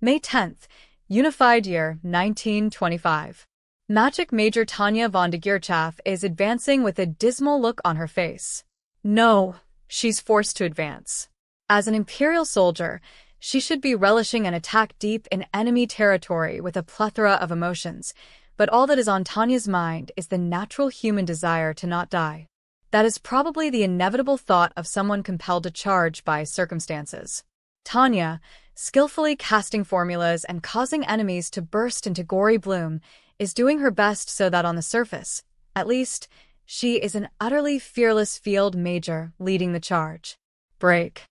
May 10th, Unified Year 1925. Magic Major Tanya von de Geerchaf is advancing with a dismal look on her face. No, she's forced to advance. As an Imperial soldier, she should be relishing an attack deep in enemy territory with a plethora of emotions, but all that is on Tanya's mind is the natural human desire to not die. That is probably the inevitable thought of someone compelled to charge by circumstances. Tanya, skillfully casting formulas and causing enemies to burst into gory bloom, is doing her best so that on the surface, at least, she is an utterly fearless field major leading the charge. Break.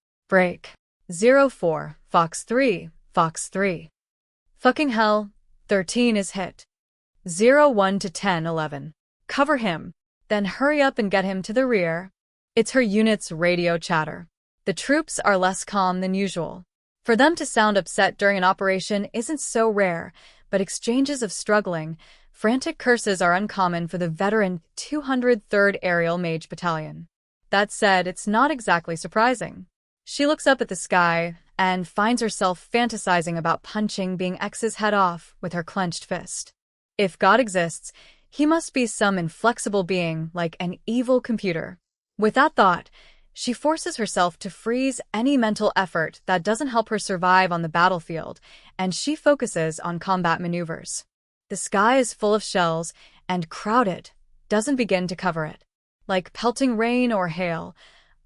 04, Fox 3, Fox 3. Fucking hell, 13 is hit. 01 to 10, 11. Cover him. Then hurry up and get him to the rear. It's her unit's radio chatter. The troops are less calm than usual. For them to sound upset during an operation isn't so rare, but exchanges of struggling, frantic curses are uncommon for the veteran 203rd Aerial Mage Battalion. That said, it's not exactly surprising. She looks up at the sky and finds herself fantasizing about punching Being X's head off with her clenched fist. If God exists, he must be some inflexible being like an evil computer. With that thought, she forces herself to freeze any mental effort that doesn't help her survive on the battlefield, and she focuses on combat maneuvers. The sky is full of shells, and crowded doesn't begin to cover it. Like pelting rain or hail,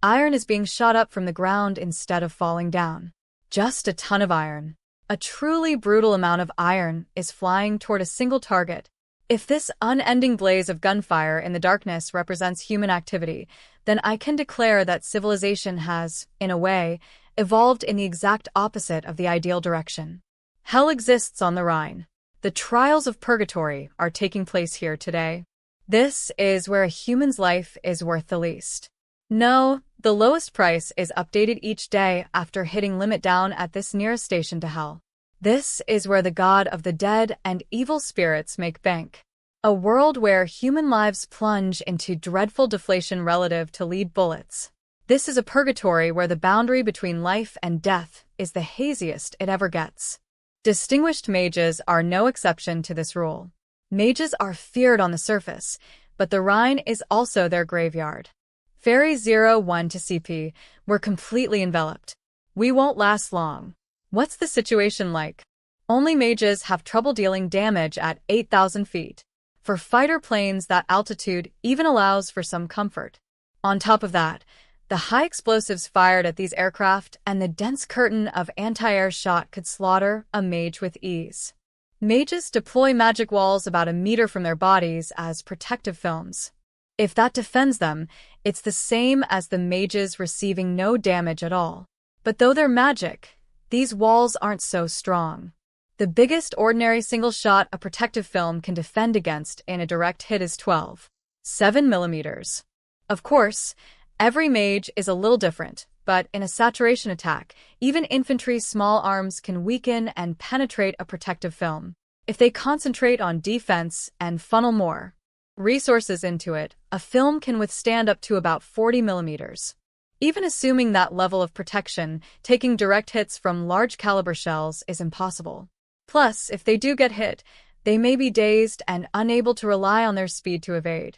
iron is being shot up from the ground instead of falling down. Just a ton of iron. A truly brutal amount of iron is flying toward a single target. If this unending blaze of gunfire in the darkness represents human activity, then I can declare that civilization has, in a way, evolved in the exact opposite of the ideal direction. Hell exists on the Rhine. The trials of purgatory are taking place here today. This is where a human's life is worth the least. No, the lowest price is updated each day after hitting limit down at this nearest station to hell. This is where the god of the dead and evil spirits make bank. A world where human lives plunge into dreadful deflation relative to lead bullets. This is a purgatory where the boundary between life and death is the haziest it ever gets. Distinguished mages are no exception to this rule. Mages are feared on the surface, but the Rhine is also their graveyard. Ferry 01 to CP, we're completely enveloped. We won't last long. What's the situation like? Only mages have trouble dealing damage at 8,000 feet. For fighter planes, that altitude even allows for some comfort. On top of that, the high explosives fired at these aircraft and the dense curtain of anti-air shot could slaughter a mage with ease. Mages deploy magic walls about a meter from their bodies as protective films. If that defends them, it's the same as the mages receiving no damage at all. But though they're magic, these walls aren't so strong. The biggest ordinary single shot a protective film can defend against in a direct hit is 12.7 millimeters. Of course, every mage is a little different, but in a saturation attack, even infantry's small arms can weaken and penetrate a protective film. If they concentrate on defense and funnel more resources into it, a film can withstand up to about 40 millimeters. Even assuming that level of protection, taking direct hits from large caliber shells is impossible. Plus, if they do get hit, they may be dazed and unable to rely on their speed to evade.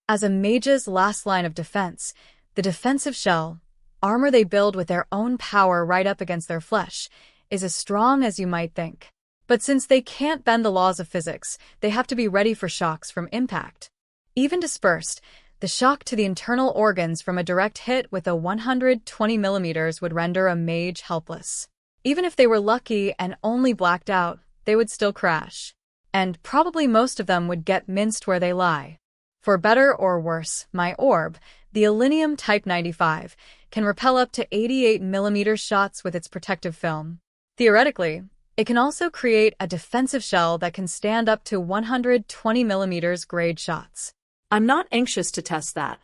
As a mage's last line of defense, the defensive shell, armor they build with their own power right up against their flesh, is as strong as you might think. But since they can't bend the laws of physics, they have to be ready for shocks from impact. Even dispersed, the shock to the internal organs from a direct hit with a 120 millimeters would render a mage helpless. Even if they were lucky and only blacked out, they would still crash. And probably most of them would get minced where they lie. For better or worse, my orb, the Alinium Type 95, can repel up to 88 millimeter shots with its protective film. Theoretically, it can also create a defensive shell that can stand up to 120 millimeters grade shots. I'm not anxious to test that.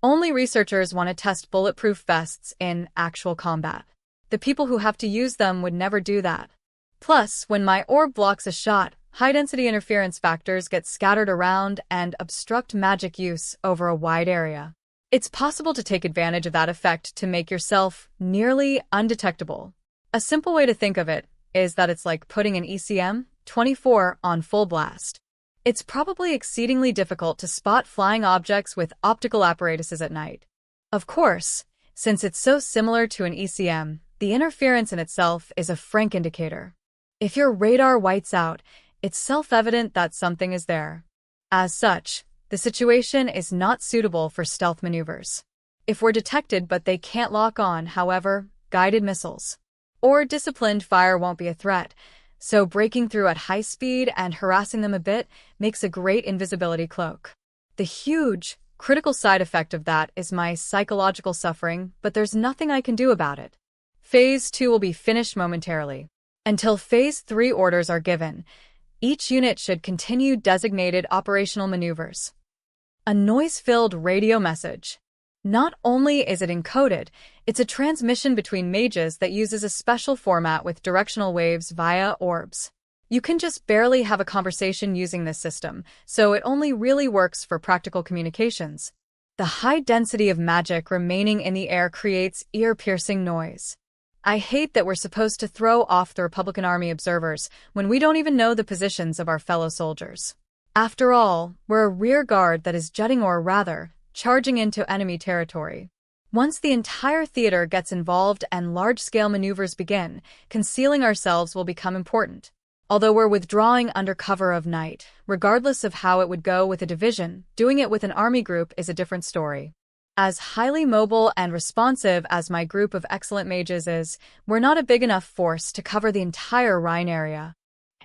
Only researchers want to test bulletproof vests in actual combat. The people who have to use them would never do that. Plus, when my orb blocks a shot, high-density interference factors get scattered around and obstruct magic use over a wide area. It's possible to take advantage of that effect to make yourself nearly undetectable. A simple way to think of it is that it's like putting an ECM-24 on full blast. It's probably exceedingly difficult to spot flying objects with optical apparatuses at night. Of course, since it's so similar to an ECM, the interference in itself is a frank indicator. If your radar whites out, it's self-evident that something is there. As such, the situation is not suitable for stealth maneuvers. If we're detected but they can't lock on, however, guided missiles or disciplined fire won't be a threat, so breaking through at high speed and harassing them a bit makes a great invisibility cloak. The huge, critical side effect of that is my psychological suffering, but there's nothing I can do about it. Phase 2 will be finished momentarily. Until Phase 3 orders are given, each unit should continue designated operational maneuvers. A noise-filled radio message. Not only is it encoded, it's a transmission between mages that uses a special format with directional waves via orbs. You can just barely have a conversation using this system, so it only really works for practical communications. The high density of magic remaining in the air creates ear-piercing noise. I hate that we're supposed to throw off the Republican Army observers when we don't even know the positions of our fellow soldiers. After all, we're a rear guard that is jutting or rather, charging into enemy territory. Once the entire theater gets involved and large-scale maneuvers begin, concealing ourselves will become important. Although we're withdrawing under cover of night, regardless of how it would go with a division, doing it with an army group is a different story. As highly mobile and responsive as my group of excellent mages is, we're not a big enough force to cover the entire Rhine area.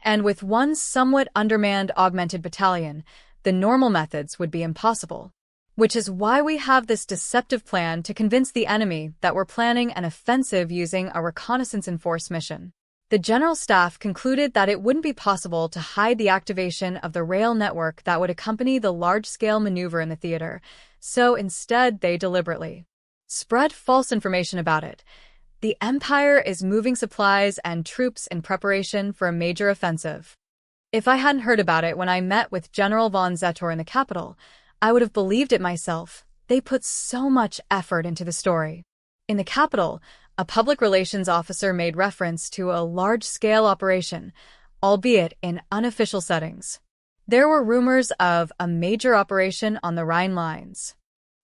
And with one somewhat undermanned augmented battalion, the normal methods would be impossible. Which is why we have this deceptive plan to convince the enemy that we're planning an offensive using a reconnaissance and force mission. The General Staff concluded that it wouldn't be possible to hide the activation of the rail network that would accompany the large-scale maneuver in the theater, so instead they deliberately spread false information about it. The Empire is moving supplies and troops in preparation for a major offensive. If I hadn't heard about it when I met with General von Zetor in the capital, I would have believed it myself. They put so much effort into the story. In the capital, a public relations officer made reference to a large-scale operation, albeit in unofficial settings. There were rumors of a major operation on the Rhine lines.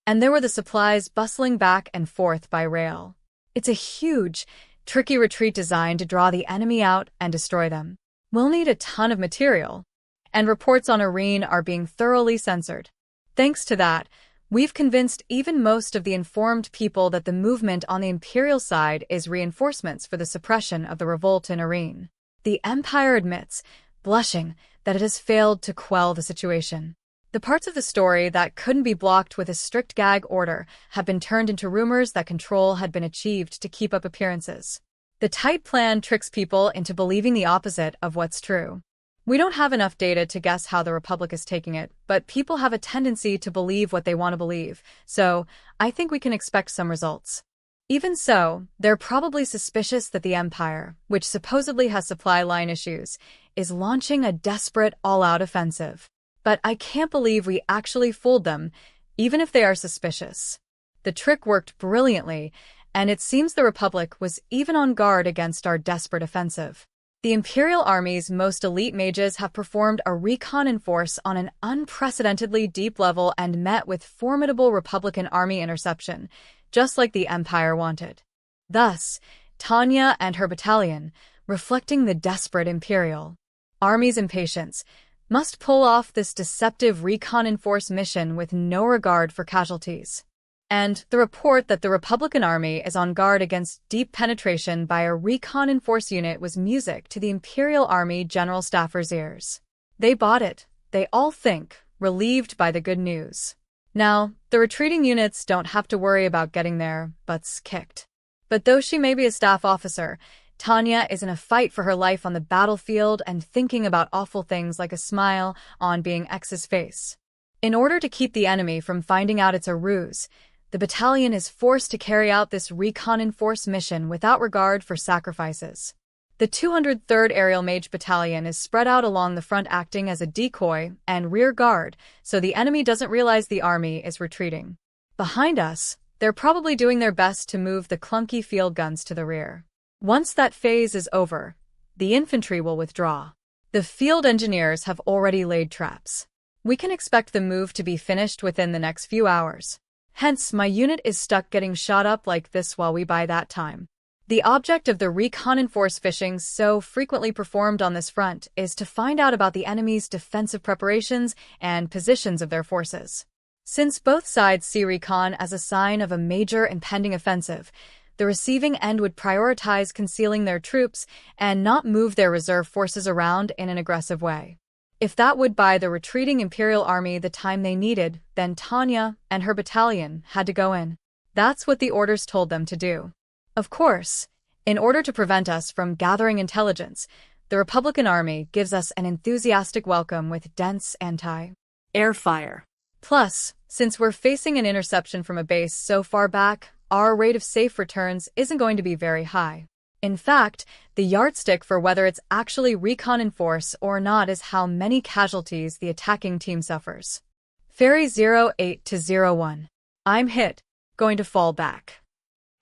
And there were the supplies bustling back and forth by rail. It's a huge, tricky retreat designed to draw the enemy out and destroy them. We'll need a ton of material. And reports on Irene are being thoroughly censored. Thanks to that, we've convinced even most of the informed people that the movement on the Imperial side is reinforcements for the suppression of the revolt in Irene. The Empire admits, blushing, that it has failed to quell the situation. The parts of the story that couldn't be blocked with a strict gag order have been turned into rumors that control had been achieved to keep up appearances. The tight plan tricks people into believing the opposite of what's true. We don't have enough data to guess how the Republic is taking it, but people have a tendency to believe what they want to believe, so I think we can expect some results. Even so, they're probably suspicious that the Empire, which supposedly has supply line issues, is launching a desperate all-out offensive. But I can't believe we actually fooled them, even if they are suspicious. The trick worked brilliantly, and it seems the Republic was even on guard against our desperate offensive. The Imperial Army's most elite mages have performed a recon in force on an unprecedentedly deep level and met with formidable Republican Army interception, just like the Empire wanted. Thus, Tanya and her battalion, reflecting the desperate Imperial Army's impatience, must pull off this deceptive recon in force mission with no regard for casualties. And the report that the Republican Army is on guard against deep penetration by a recon in force unit was music to the Imperial Army General Staffers' ears. They bought it, they all think, relieved by the good news. Now, the retreating units don't have to worry about getting their butts kicked. But though she may be a staff officer, Tanya is in a fight for her life on the battlefield and thinking about awful things like a smile on being X's face. In order to keep the enemy from finding out it's a ruse, the battalion is forced to carry out this recon in force mission without regard for sacrifices. The 203rd Aerial Mage Battalion is spread out along the front acting as a decoy and rear guard, so the enemy doesn't realize the army is retreating. Behind us, they're probably doing their best to move the clunky field guns to the rear. Once that phase is over, the infantry will withdraw. The field engineers have already laid traps. We can expect the move to be finished within the next few hours. Hence, my unit is stuck getting shot up like this while we buy that time. The object of the recon-enforced fishing so frequently performed on this front is to find out about the enemy's defensive preparations and positions of their forces. Since both sides see recon as a sign of a major impending offensive, the receiving end would prioritize concealing their troops and not move their reserve forces around in an aggressive way. If that would buy the retreating Imperial Army the time they needed, then Tanya and her battalion had to go in. That's what the orders told them to do. Of course, in order to prevent us from gathering intelligence, the Republican Army gives us an enthusiastic welcome with dense anti-air fire. Plus, since we're facing an interception from a base so far back, our rate of safe returns isn't going to be very high. In fact, the yardstick for whether it's actually recon in force or not is how many casualties the attacking team suffers. Ferry 08 to 01. I'm hit. Going to fall back.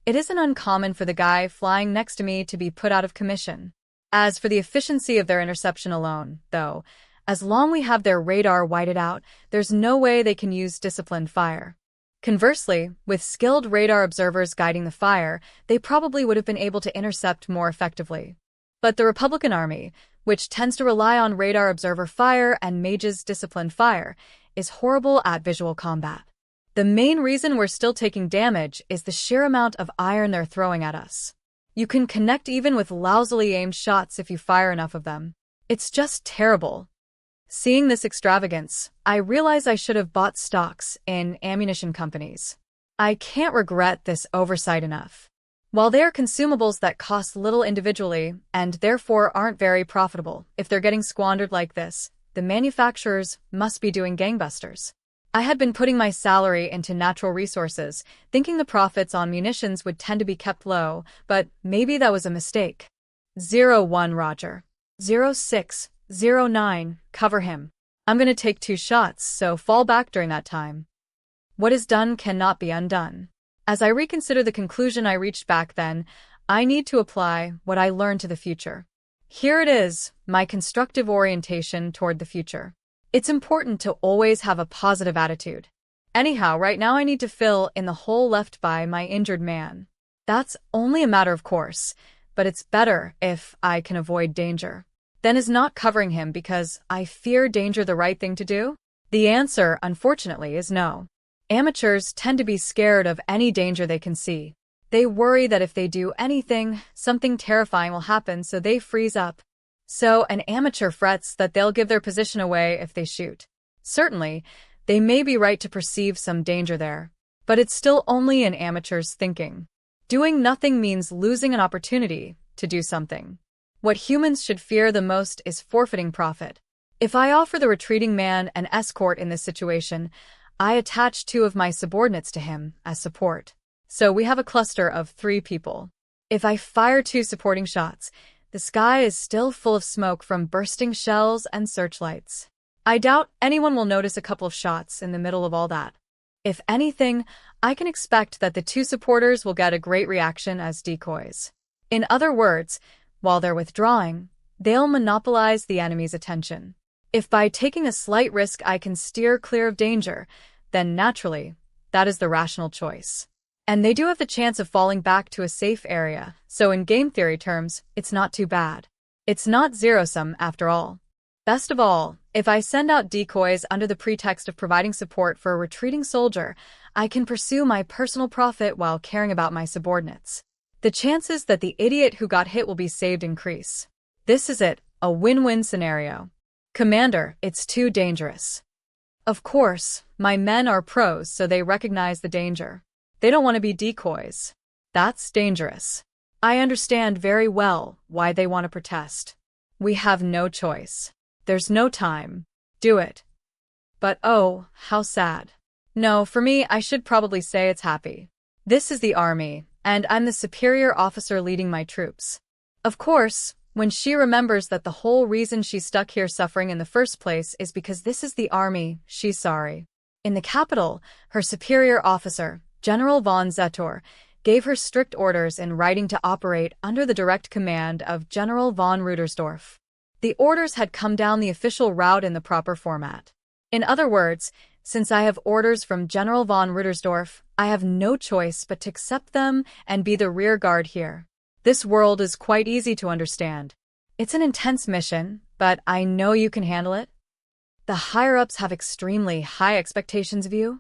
It isn't uncommon for the guy flying next to me to be put out of commission. As for the efficiency of their interception alone, though, as long as we have their radar whited out, there's no way they can use disciplined fire. Conversely, with skilled radar observers guiding the fire, they probably would have been able to intercept more effectively. But the Republican Army, which tends to rely on radar observer fire and mages' disciplined fire, is horrible at visual combat. The main reason we're still taking damage is the sheer amount of iron they're throwing at us. You can connect even with lousily aimed shots if you fire enough of them. It's just terrible. Seeing this extravagance, I realize I should have bought stocks in ammunition companies. I can't regret this oversight enough. While they are consumables that cost little individually and therefore aren't very profitable, if they're getting squandered like this, the manufacturers must be doing gangbusters. I had been putting my salary into natural resources, thinking the profits on munitions would tend to be kept low, but maybe that was a mistake. 01 Roger. 06. 09, cover him. I'm gonna take 2 shots, so fall back during that time. What is done cannot be undone. As I reconsider the conclusion I reached back then, I need to apply what I learned to the future. Here it is, my constructive orientation toward the future. It's important to always have a positive attitude. Anyhow, right now I need to fill in the hole left by my injured man. That's only a matter of course, but it's better if I can avoid danger. Then is not covering him because I fear danger the right thing to do? The answer, unfortunately, is no. Amateurs tend to be scared of any danger they can see. They worry that if they do anything, something terrifying will happen, so they freeze up. So an amateur frets that they'll give their position away if they shoot. Certainly, they may be right to perceive some danger there, but it's still only an amateur's thinking. Doing nothing means losing an opportunity to do something. What humans should fear the most is forfeiting profit. If I offer the retreating man an escort in this situation, I attach 2 of my subordinates to him as support. So we have a cluster of 3 people. If I fire 2 supporting shots, the sky is still full of smoke from bursting shells and searchlights. I doubt anyone will notice a couple of shots in the middle of all that. If anything, I can expect that the 2 supporters will get a great reaction as decoys. In other words, while they're withdrawing, they'll monopolize the enemy's attention. If by taking a slight risk I can steer clear of danger, then naturally, that is the rational choice. And they do have the chance of falling back to a safe area, so in game theory terms, it's not too bad. It's not zero-sum after all. Best of all, if I send out decoys under the pretext of providing support for a retreating soldier, I can pursue my personal profit while caring about my subordinates. The chances that the idiot who got hit will be saved increase. This is it, a win-win scenario. Commander, it's too dangerous. Of course, my men are pros, so they recognize the danger. They don't want to be decoys. That's dangerous. I understand very well why they want to protest. We have no choice. There's no time. Do it. But oh, how sad. No, for me, I should probably say it's happy. This is the army, and I'm the superior officer leading my troops. Of course, when she remembers that the whole reason she's stuck here suffering in the first place is because this is the army, she's sorry. In the capital, her superior officer, General von Zetor, gave her strict orders in writing to operate under the direct command of General von Rudersdorf. The orders had come down the official route in the proper format. In other words, since I have orders from General von Rudersdorf, I have no choice but to accept them and be the rear guard here. This world is quite easy to understand. It's an intense mission, but I know you can handle it. The higher-ups have extremely high expectations of you.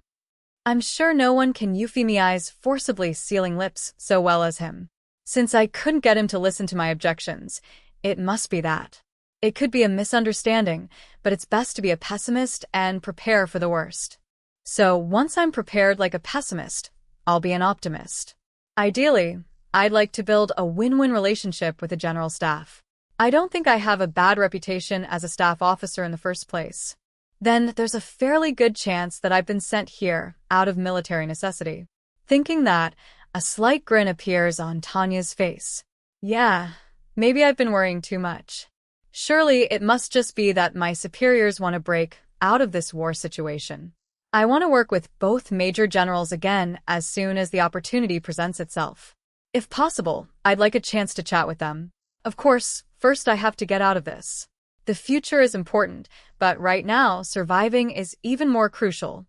I'm sure no one can euphemize forcibly sealing lips so well as him. Since I couldn't get him to listen to my objections, it must be that. It could be a misunderstanding, but it's best to be a pessimist and prepare for the worst. So once I'm prepared like a pessimist, I'll be an optimist. Ideally, I'd like to build a win-win relationship with the general staff. I don't think I have a bad reputation as a staff officer in the first place. Then there's a fairly good chance that I've been sent here out of military necessity. Thinking that, a slight grin appears on Tanya's face. Yeah, maybe I've been worrying too much. Surely it must just be that my superiors want to break out of this war situation. I want to work with both major generals again as soon as the opportunity presents itself. If possible, I'd like a chance to chat with them. Of course, first I have to get out of this. The future is important, but right now, surviving is even more crucial.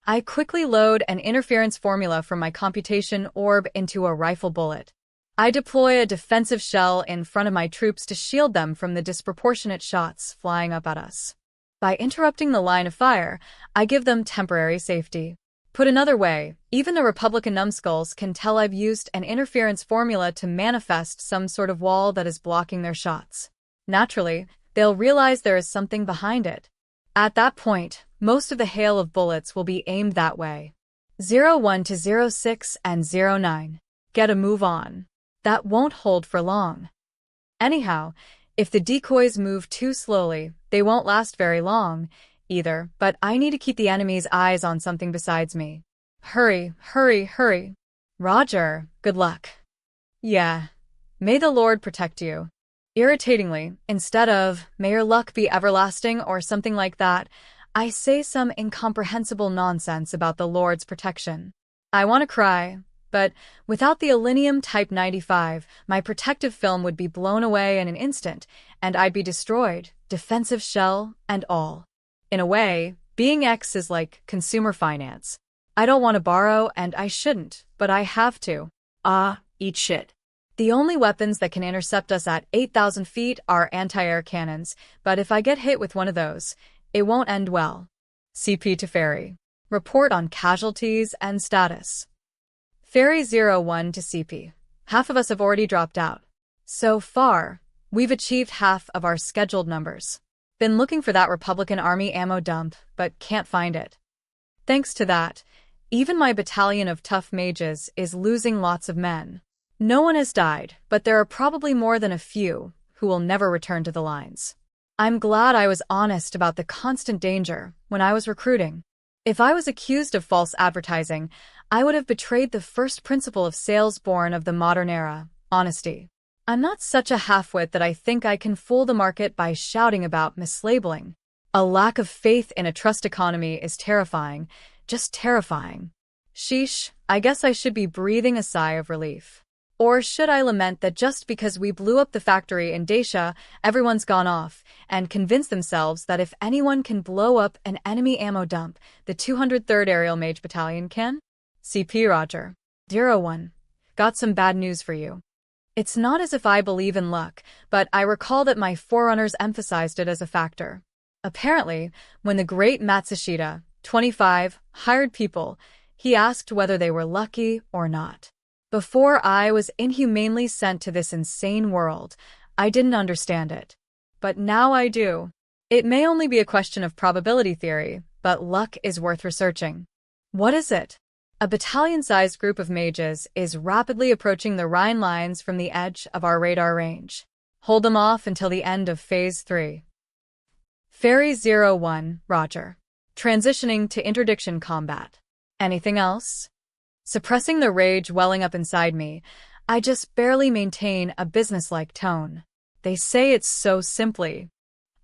I quickly load an interference formula from my computation orb into a rifle bullet. I deploy a defensive shell in front of my troops to shield them from the disproportionate shots flying up at us. By interrupting the line of fire, I give them temporary safety. Put another way, even the Republican numbskulls can tell I've used an interference formula to manifest some sort of wall that is blocking their shots. Naturally, they'll realize there is something behind it. At that point, most of the hail of bullets will be aimed that way. 01 to 06 and 09. Get a move on. That won't hold for long. Anyhow, if the decoys move too slowly, they won't last very long, either, but I need to keep the enemy's eyes on something besides me. Hurry, hurry, hurry. Roger, good luck. Yeah. May the Lord protect you. Irritatingly, instead of, may your luck be everlasting or something like that, I say some incomprehensible nonsense about the Lord's protection. I want to cry, but without the Alinium Type 95, my protective film would be blown away in an instant, and I'd be destroyed, defensive shell and all. In a way, being X is like consumer finance. I don't want to borrow and I shouldn't, but I have to. Eat shit. The only weapons that can intercept us at 8,000 feet are anti-air cannons, but if I get hit with one of those, it won't end well. CP to Ferry. Report on casualties and status. Ferry 01 to CP. Half of us have already dropped out. So far, we've achieved half of our scheduled numbers. Been looking for that Republican Army ammo dump, but can't find it. Thanks to that, even my battalion of tough mages is losing lots of men. No one has died, but there are probably more than a few who will never return to the lines. I'm glad I was honest about the constant danger when I was recruiting. If I was accused of false advertising, I would have betrayed the first principle of sales born of the modern era, honesty. I'm not such a half-wit that I think I can fool the market by shouting about mislabeling. A lack of faith in a trust economy is terrifying, just terrifying. Sheesh, I guess I should be breathing a sigh of relief. Or should I lament that just because we blew up the factory in Dacia, everyone's gone off, and convinced themselves that if anyone can blow up an enemy ammo dump, the 203rd Aerial Mage Battalion can? CP Roger. 01. Got some bad news for you. It's not as if I believe in luck, but I recall that my forerunners emphasized it as a factor. Apparently, when the great Matsushita, 25, hired people, he asked whether they were lucky or not. Before I was inhumanely sent to this insane world, I didn't understand it. But now I do. It may only be a question of probability theory, but luck is worth researching. What is it? A battalion-sized group of mages is rapidly approaching the Rhine lines from the edge of our radar range. Hold them off until the end of Phase 3. Ferry 01, Roger. Transitioning to interdiction combat. Anything else? Suppressing the rage welling up inside me, I just barely maintain a businesslike tone. They say it's so simply.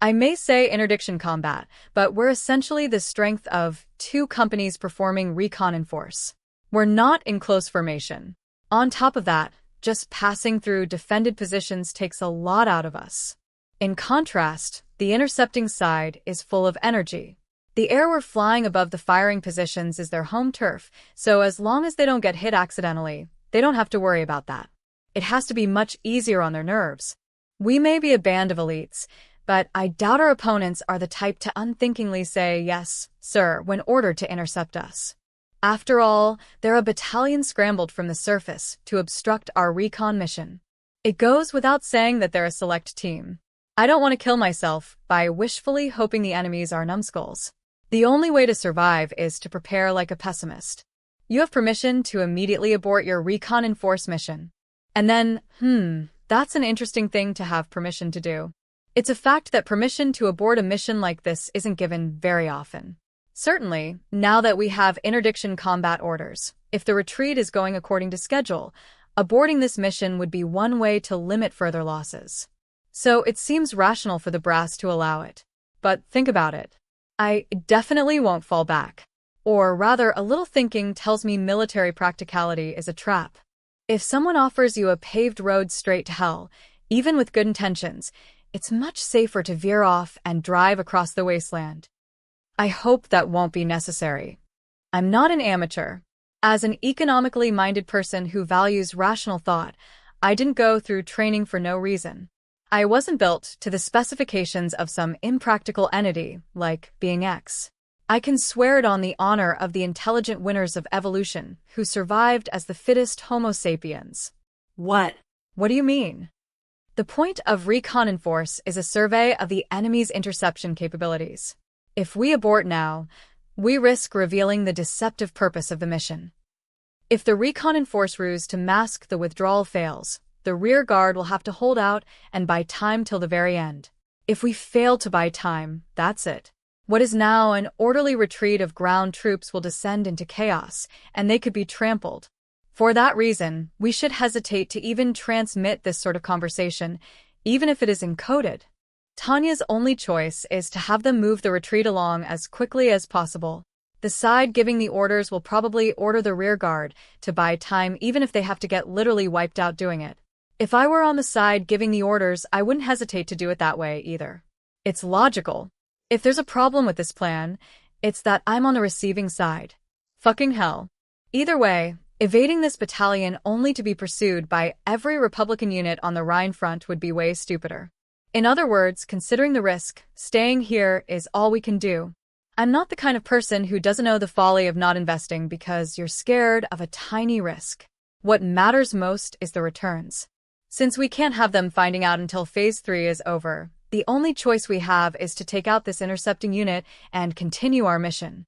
I may say interdiction combat, but we're essentially the strength of two companies performing recon in force. We're not in close formation. On top of that, just passing through defended positions takes a lot out of us. In contrast, the intercepting side is full of energy. The air we're flying above the firing positions is their home turf, so as long as they don't get hit accidentally, they don't have to worry about that. It has to be much easier on their nerves. We may be a band of elites, but I doubt our opponents are the type to unthinkingly say, "Yes, sir," when ordered to intercept us. After all, they're a battalion scrambled from the surface to obstruct our recon mission. It goes without saying that they're a select team. I don't want to kill myself by wishfully hoping the enemies are numbskulls. The only way to survive is to prepare like a pessimist. You have permission to immediately abort your recon and force mission. And then, that's an interesting thing to have permission to do. It's a fact that permission to abort a mission like this isn't given very often. Certainly, now that we have interdiction combat orders, if the retreat is going according to schedule, aborting this mission would be one way to limit further losses. So it seems rational for the brass to allow it. But think about it. I definitely won't fall back. Or rather, a little thinking tells me military practicality is a trap. If someone offers you a paved road straight to hell, even with good intentions, it's much safer to veer off and drive across the wasteland. I hope that won't be necessary. I'm not an amateur. As an economically minded person who values rational thought, I didn't go through training for no reason. I wasn't built to the specifications of some impractical entity, like being X. I can swear it on the honor of the intelligent winners of evolution, who survived as the fittest Homo sapiens. What? What do you mean? The point of Recon and Force is a survey of the enemy's interception capabilities. If we abort now, we risk revealing the deceptive purpose of the mission. If the Recon and Force ruse to mask the withdrawal fails, the rear guard will have to hold out and buy time till the very end. If we fail to buy time, that's it. What is now an orderly retreat of ground troops will descend into chaos, and they could be trampled. For that reason, we should hesitate to even transmit this sort of conversation, even if it is encoded. Tanya's only choice is to have them move the retreat along as quickly as possible. The side giving the orders will probably order the rear guard to buy time even if they have to get literally wiped out doing it. If I were on the side giving the orders, I wouldn't hesitate to do it that way either. It's logical. If there's a problem with this plan, it's that I'm on the receiving side. Fucking hell. Either way, evading this battalion only to be pursued by every Republican unit on the Rhine front would be way stupider. In other words, considering the risk, staying here is all we can do. I'm not the kind of person who doesn't know the folly of not investing because you're scared of a tiny risk. What matters most is the returns. Since we can't have them finding out until Phase 3 is over, the only choice we have is to take out this intercepting unit and continue our mission.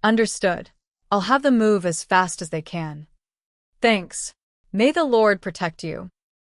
Understood. I'll have them move as fast as they can. Thanks. May the Lord protect you.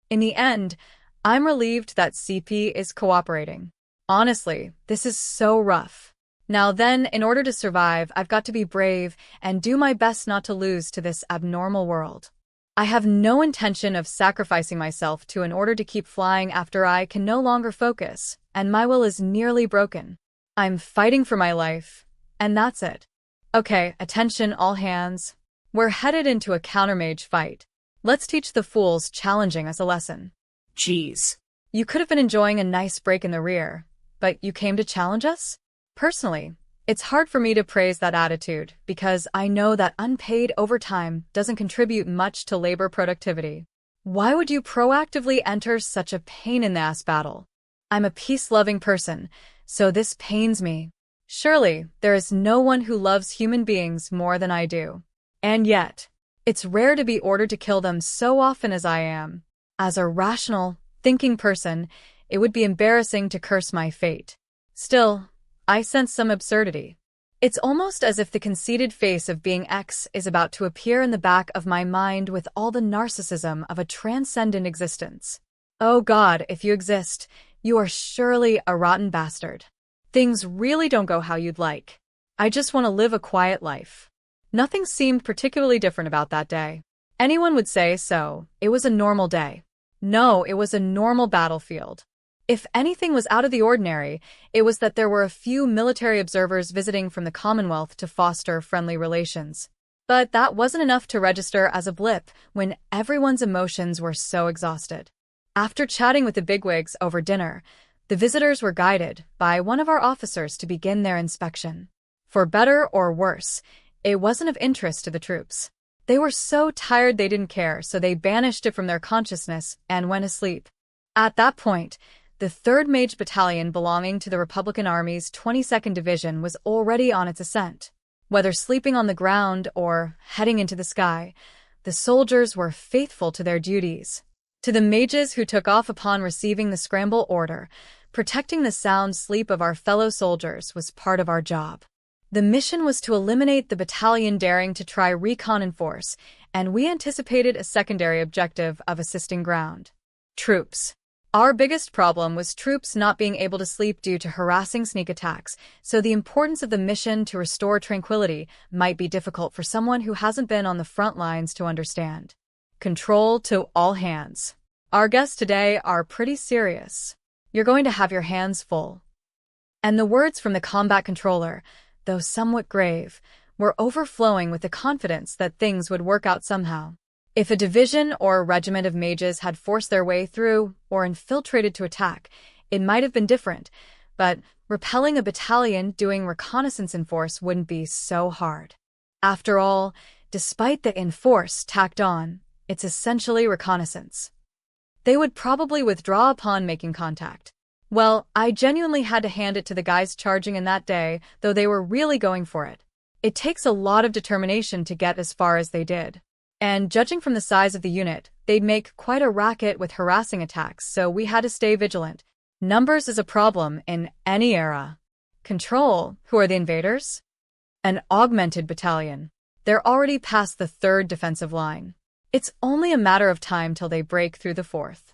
In the end, I'm relieved that CP is cooperating. Honestly, this is so rough. Now then, in order to survive, I've got to be brave and do my best not to lose to this abnormal world. I have no intention of sacrificing myself in order to keep flying after I can no longer focus, and my will is nearly broken. I'm fighting for my life, and that's it. Okay, attention all hands. We're headed into a countermage fight. Let's teach the fools challenging us a lesson. Jeez. You could have been enjoying a nice break in the rear, but you came to challenge us? Personally, it's hard for me to praise that attitude because I know that unpaid overtime doesn't contribute much to labor productivity. Why would you proactively enter such a pain-in-the-ass battle? I'm a peace-loving person, so this pains me. Surely, there is no one who loves human beings more than I do. And yet, it's rare to be ordered to kill them so often as I am. As a rational, thinking person, it would be embarrassing to curse my fate. Still, I sense some absurdity. It's almost as if the conceited face of being X is about to appear in the back of my mind with all the narcissism of a transcendent existence. Oh God, if you exist, you are surely a rotten bastard. Things really don't go how you'd like. I just want to live a quiet life. Nothing seemed particularly different about that day. Anyone would say so. It was a normal day. No, it was a normal battlefield. If anything was out of the ordinary, it was that there were a few military observers visiting from the Commonwealth to foster friendly relations. But that wasn't enough to register as a blip when everyone's emotions were so exhausted. After chatting with the bigwigs over dinner, the visitors were guided by one of our officers to begin their inspection. For better or worse, it wasn't of interest to the troops. They were so tired they didn't care, so they banished it from their consciousness and went asleep. At that point, the 3rd Mage Battalion belonging to the Republican Army's 22nd Division was already on its ascent. Whether sleeping on the ground or heading into the sky, the soldiers were faithful to their duties. To the mages who took off upon receiving the scramble order, protecting the sound sleep of our fellow soldiers was part of our job. The mission was to eliminate the battalion daring to try recon in force, and we anticipated a secondary objective of assisting ground troops. Our biggest problem was troops not being able to sleep due to harassing sneak attacks, so the importance of the mission to restore tranquility might be difficult for someone who hasn't been on the front lines to understand. Control to all hands. Our guests today are pretty serious. You're going to have your hands full. And the words from the combat controller, though somewhat grave, were overflowing with the confidence that things would work out somehow. If a division or a regiment of mages had forced their way through or infiltrated to attack, it might have been different, but repelling a battalion doing reconnaissance in force wouldn't be so hard. After all, despite the in force tacked on, it's essentially reconnaissance. They would probably withdraw upon making contact. Well, I genuinely had to hand it to the guys charging in that day, though they were really going for it. It takes a lot of determination to get as far as they did. And judging from the size of the unit, they'd make quite a racket with harassing attacks, so we had to stay vigilant. Numbers is a problem in any era. Control, who are the invaders? An augmented battalion. They're already past the 3rd defensive line. It's only a matter of time till they break through the 4th.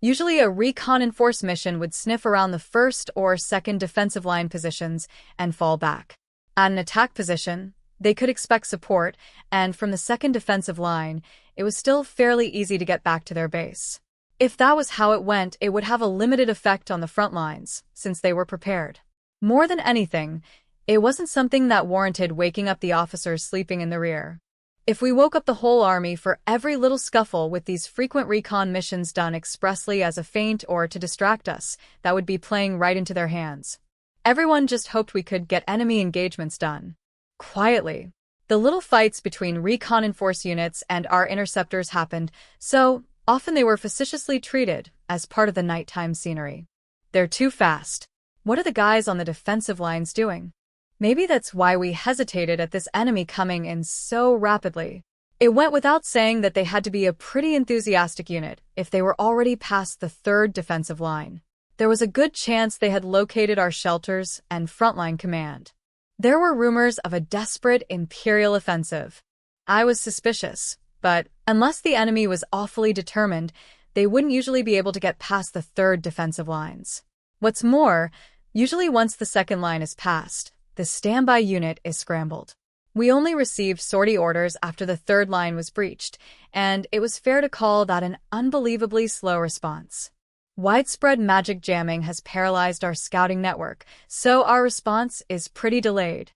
Usually a recon in force mission would sniff around the 1st or 2nd defensive line positions and fall back. At an attack position, they could expect support, and from the 2nd defensive line, it was still fairly easy to get back to their base. If that was how it went, it would have a limited effect on the front lines, since they were prepared. More than anything, it wasn't something that warranted waking up the officers sleeping in the rear. If we woke up the whole army for every little scuffle with these frequent recon missions done expressly as a feint or to distract us, that would be playing right into their hands. Everyone just hoped we could get enemy engagements done quietly. The little fights between recon and force units and our interceptors happened, so often they were facetiously treated as part of the nighttime scenery. They're too fast. What are the guys on the defensive lines doing? Maybe that's why we hesitated at this enemy coming in so rapidly. It went without saying that they had to be a pretty enthusiastic unit if they were already past the 3rd defensive line. There was a good chance they had located our shelters and frontline command. There were rumors of a desperate Imperial offensive. I was suspicious, but unless the enemy was awfully determined, they wouldn't usually be able to get past the 3rd defensive lines. What's more, usually once the 2nd line is passed, the standby unit is scrambled. We only received sortie orders after the 3rd line was breached, and it was fair to call that an unbelievably slow response. Widespread magic jamming has paralyzed our scouting network, so our response is pretty delayed.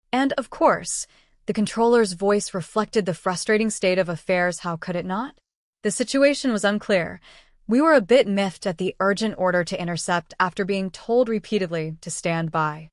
And, of course, the controller's voice reflected the frustrating state of affairs. How could it not? The situation was unclear. We were a bit miffed at the urgent order to intercept after being told repeatedly to stand by.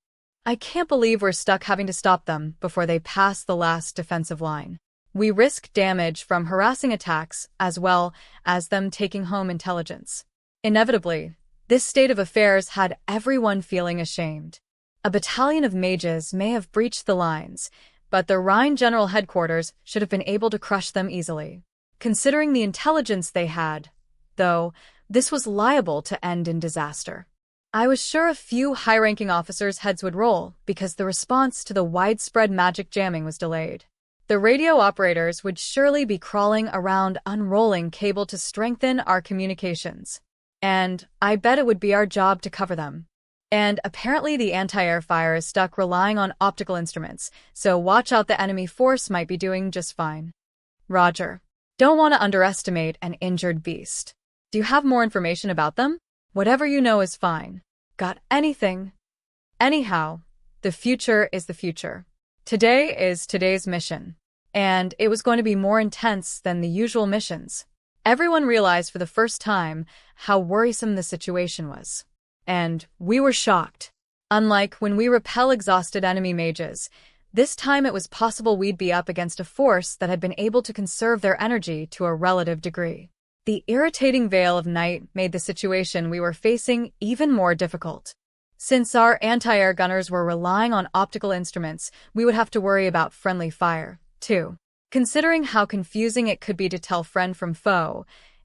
I can't believe we're stuck having to stop them before they pass the last defensive line. We risk damage from harassing attacks as well as them taking home intelligence. Inevitably, this state of affairs had everyone feeling ashamed. A battalion of mages may have breached the lines, but the Rhine General Headquarters should have been able to crush them easily. Considering the intelligence they had, though, this was liable to end in disaster. I was sure a few high-ranking officers' heads would roll because the response to the widespread magic jamming was delayed. The radio operators would surely be crawling around unrolling cable to strengthen our communications. And I bet it would be our job to cover them. And apparently the anti-air fire is stuck relying on optical instruments, so watch out, the enemy force might be doing just fine. Roger. Don't want to underestimate an injured beast. Do you have more information about them? Whatever you know is fine. Got anything? Anyhow, the future is the future. Today is today's mission. and it was going to be more intense than the usual missions. Everyone realized for the first time how worrisome the situation was. And we were shocked. Unlike when we repel exhausted enemy mages, this time it was possible we'd be up against a force that had been able to conserve their energy to a relative degree. The irritating veil of night made the situation we were facing even more difficult. Since our anti-air gunners were relying on optical instruments, we would have to worry about friendly fire, too. Considering how confusing it could be to tell friend from foe,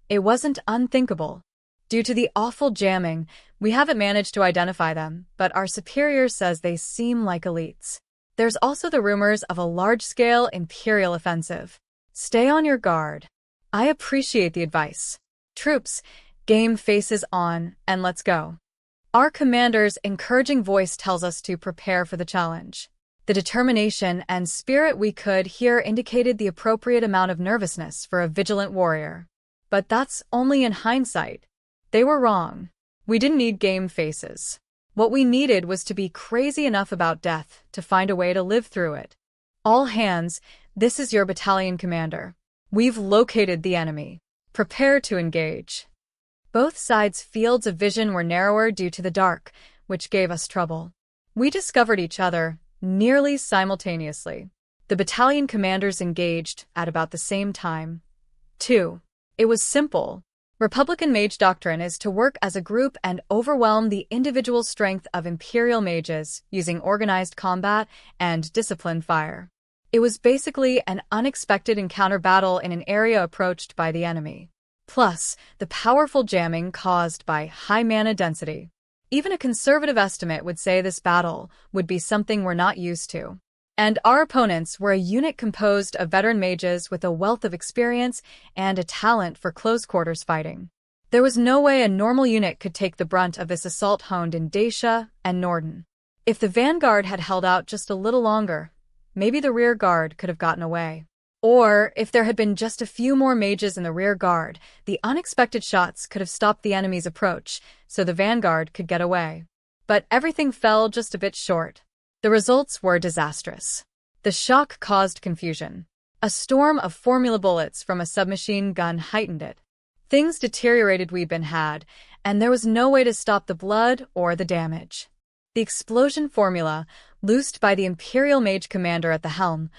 it wasn't unthinkable. Due to the awful jamming, we haven't managed to identify them, but our superior says they seem like elites. There's also the rumors of a large-scale Imperial offensive. Stay on your guard. I appreciate the advice. Troops, game faces on, and let's go. Our commander's encouraging voice tells us to prepare for the challenge. The determination and spirit we could hear indicated the appropriate amount of nervousness for a vigilant warrior. But that's only in hindsight. They were wrong. We didn't need game faces. What we needed was to be crazy enough about death to find a way to live through it. All hands, this is your battalion commander. We've located the enemy. Prepare to engage. Both sides' fields of vision were narrower due to the dark, which gave us trouble. We discovered each other nearly simultaneously. The battalion commanders engaged at about the same time. 2. It was simple. Republican mage doctrine is to work as a group and overwhelm the individual strength of Imperial mages using organized combat and disciplined fire. It was basically an unexpected encounter battle in an area approached by the enemy. Plus, the powerful jamming caused by high mana density. Even a conservative estimate would say this battle would be something we're not used to. And our opponents were a unit composed of veteran mages with a wealth of experience and a talent for close-quarters fighting. There was no way a normal unit could take the brunt of this assault honed in Dacia and Norden. If the vanguard had held out just a little longer, maybe the rear guard could have gotten away. Or, if there had been just a few more mages in the rear guard, the unexpected shots could have stopped the enemy's approach, so the vanguard could get away. But everything fell just a bit short. The results were disastrous. The shock caused confusion. A storm of formula bullets from a submachine gun heightened it. Things deteriorated we'd been had, and there was no way to stop the blood or the damage. The explosion formula, loosed by the Imperial Mage commander at the helm,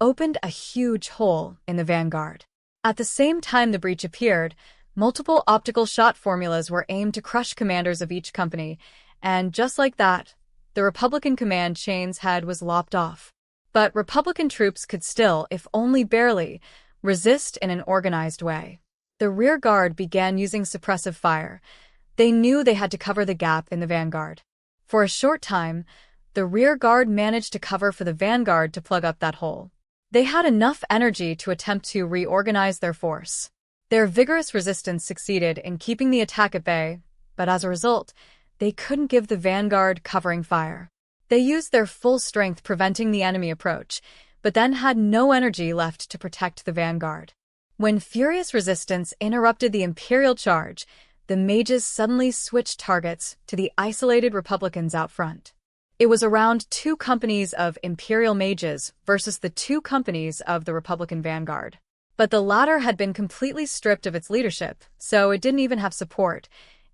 opened a huge hole in the vanguard. At the same time the breach appeared, multiple optical shot formulas were aimed to crush commanders of each company, and just like that, the Republican command chain's head was lopped off. But Republican troops could still, if only barely, resist in an organized way. The rear guard began using suppressive fire. They knew they had to cover the gap in the vanguard. For a short time, the rear guard managed to cover for the vanguard to plug up that hole. They had enough energy to attempt to reorganize their force. Their vigorous resistance succeeded in keeping the attack at bay, but as a result, they couldn't give the vanguard covering fire. They used their full strength preventing the enemy approach, but then had no energy left to protect the vanguard. When furious resistance interrupted the Imperial charge, the mages suddenly switched targets to the isolated Republicans out front. It was around 2 companies of Imperial mages versus the 2 companies of the Republican vanguard. But the latter had been completely stripped of its leadership, so it didn't even have support.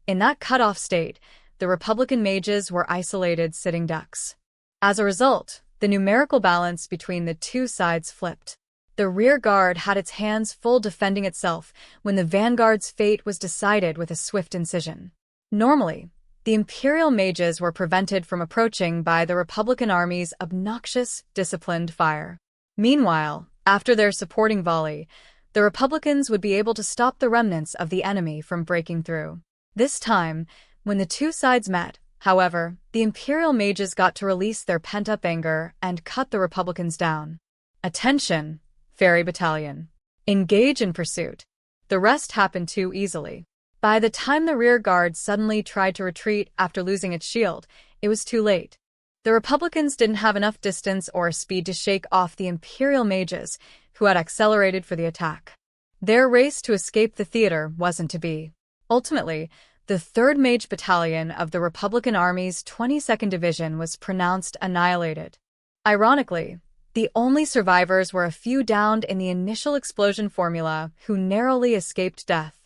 In that cut-off state, the Republican mages were isolated sitting ducks. As a result, the numerical balance between the 2 sides flipped. The rear guard had its hands full defending itself when the vanguard's fate was decided with a swift incision. Normally, the Imperial mages were prevented from approaching by the Republican army's obnoxious, disciplined fire. Meanwhile, after their supporting volley, the Republicans would be able to stop the remnants of the enemy from breaking through. This time, when the 2 sides met, however, the Imperial mages got to release their pent-up anger and cut the Republicans down. Attention, Ferry Battalion. Engage in pursuit. The rest happened too easily. By the time the rear guard suddenly tried to retreat after losing its shield, it was too late. The Republicans didn't have enough distance or speed to shake off the Imperial mages, who had accelerated for the attack. Their race to escape the theater wasn't to be. Ultimately, the 3rd Mage Battalion of the Republican Army's 22nd Division was pronounced annihilated. Ironically, The only survivors were a few downed in the initial explosion formula who narrowly escaped death.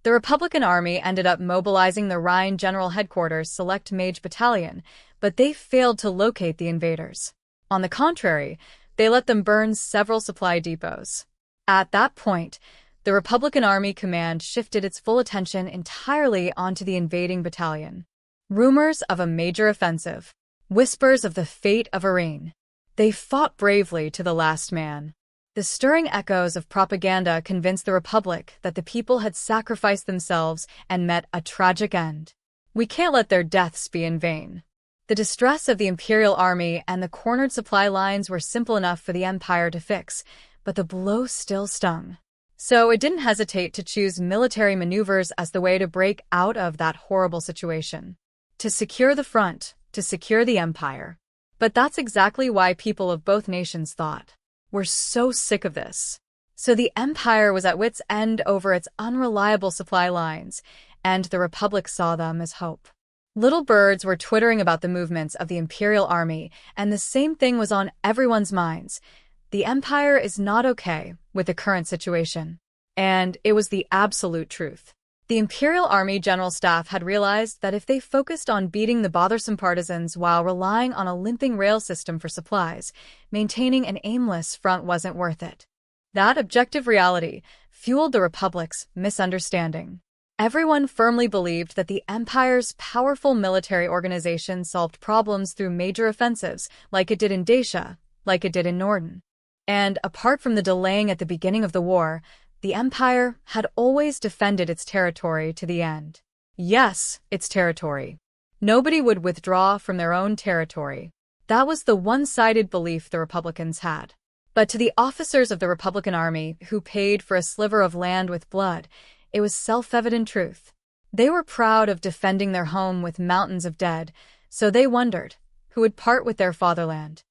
The Republican Army ended up mobilizing the Rhine General Headquarters Select Mage Battalion, but they failed to locate the invaders. On the contrary, they let them burn several supply depots. At that point, the Republican Army command shifted its full attention entirely onto the invading battalion. Rumors of a major offensive. Whispers of the fate of Irene. They fought bravely to the last man. The stirring echoes of propaganda convinced the Republic that the people had sacrificed themselves and met a tragic end. We can't let their deaths be in vain. The distress of the Imperial Army and the cornered supply lines were simple enough for the Empire to fix, but the blow still stung. So it didn't hesitate to choose military maneuvers as the way to break out of that horrible situation. To secure the front, to secure the Empire. But that's exactly why people of both nations thought. We're so sick of this. So the Empire was at wit's end over its unreliable supply lines, and the Republic saw them as hope. Little birds were twittering about the movements of the Imperial Army, and the same thing was on everyone's minds. The Empire is not okay with the current situation. And it was the absolute truth. The Imperial Army General Staff had realized that if they focused on beating the bothersome partisans while relying on a limping rail system for supplies, maintaining an aimless front wasn't worth it. That objective reality fueled the Republic's misunderstanding. Everyone firmly believed that the Empire's powerful military organization solved problems through major offensives, like it did in Dacia, like it did in Norden. And apart from the delaying at the beginning of the war, the Empire had always defended its territory to the end. Yes, its territory. Nobody would withdraw from their own territory. That was the one-sided belief the Republicans had. But to the officers of the Republican Army who paid for a sliver of land with blood, it was self-evident truth. They were proud of defending their home with mountains of dead, so they wondered who would part with their fatherland.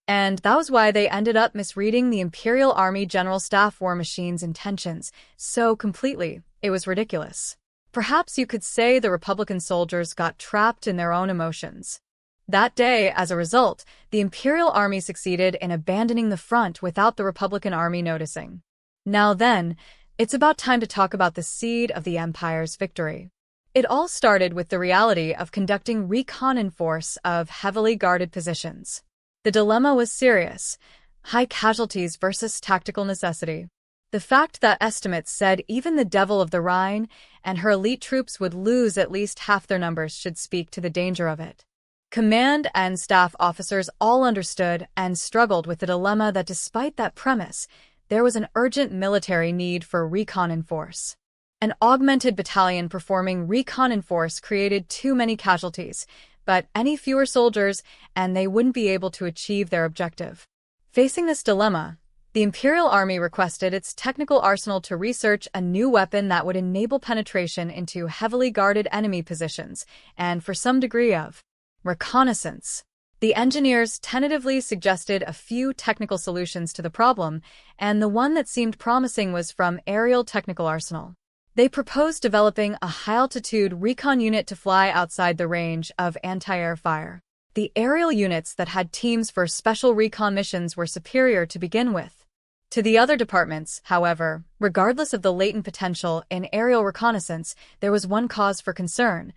And that was why they ended up misreading the Imperial Army General Staff War Machine's intentions so completely, it was ridiculous. Perhaps you could say the Republican soldiers got trapped in their own emotions. That day, as a result, the Imperial Army succeeded in abandoning the front without the Republican Army noticing. Now then, it's about time to talk about the seed of the Empire's victory. It all started with the reality of conducting recon in force of heavily guarded positions. The dilemma was serious: high casualties versus tactical necessity. The fact that estimates said even the Devil of the Rhine and her elite troops would lose at least half their numbers should speak to the danger of it. Command and staff officers all understood and struggled with the dilemma that despite that premise, there was an urgent military need for recon in force. An augmented battalion performing recon in force created too many casualties, but any fewer soldiers, and they wouldn't be able to achieve their objective. Facing this dilemma, the Imperial Army requested its technical arsenal to research a new weapon that would enable penetration into heavily guarded enemy positions, and for some degree of reconnaissance. The engineers tentatively suggested a few technical solutions to the problem, and the one that seemed promising was from Aerial Technical Arsenal. They proposed developing a high-altitude recon unit to fly outside the range of anti-air fire. The aerial units that had teams for special recon missions were superior to begin with. To the other departments, however, regardless of the latent potential in aerial reconnaissance, there was one cause for concern.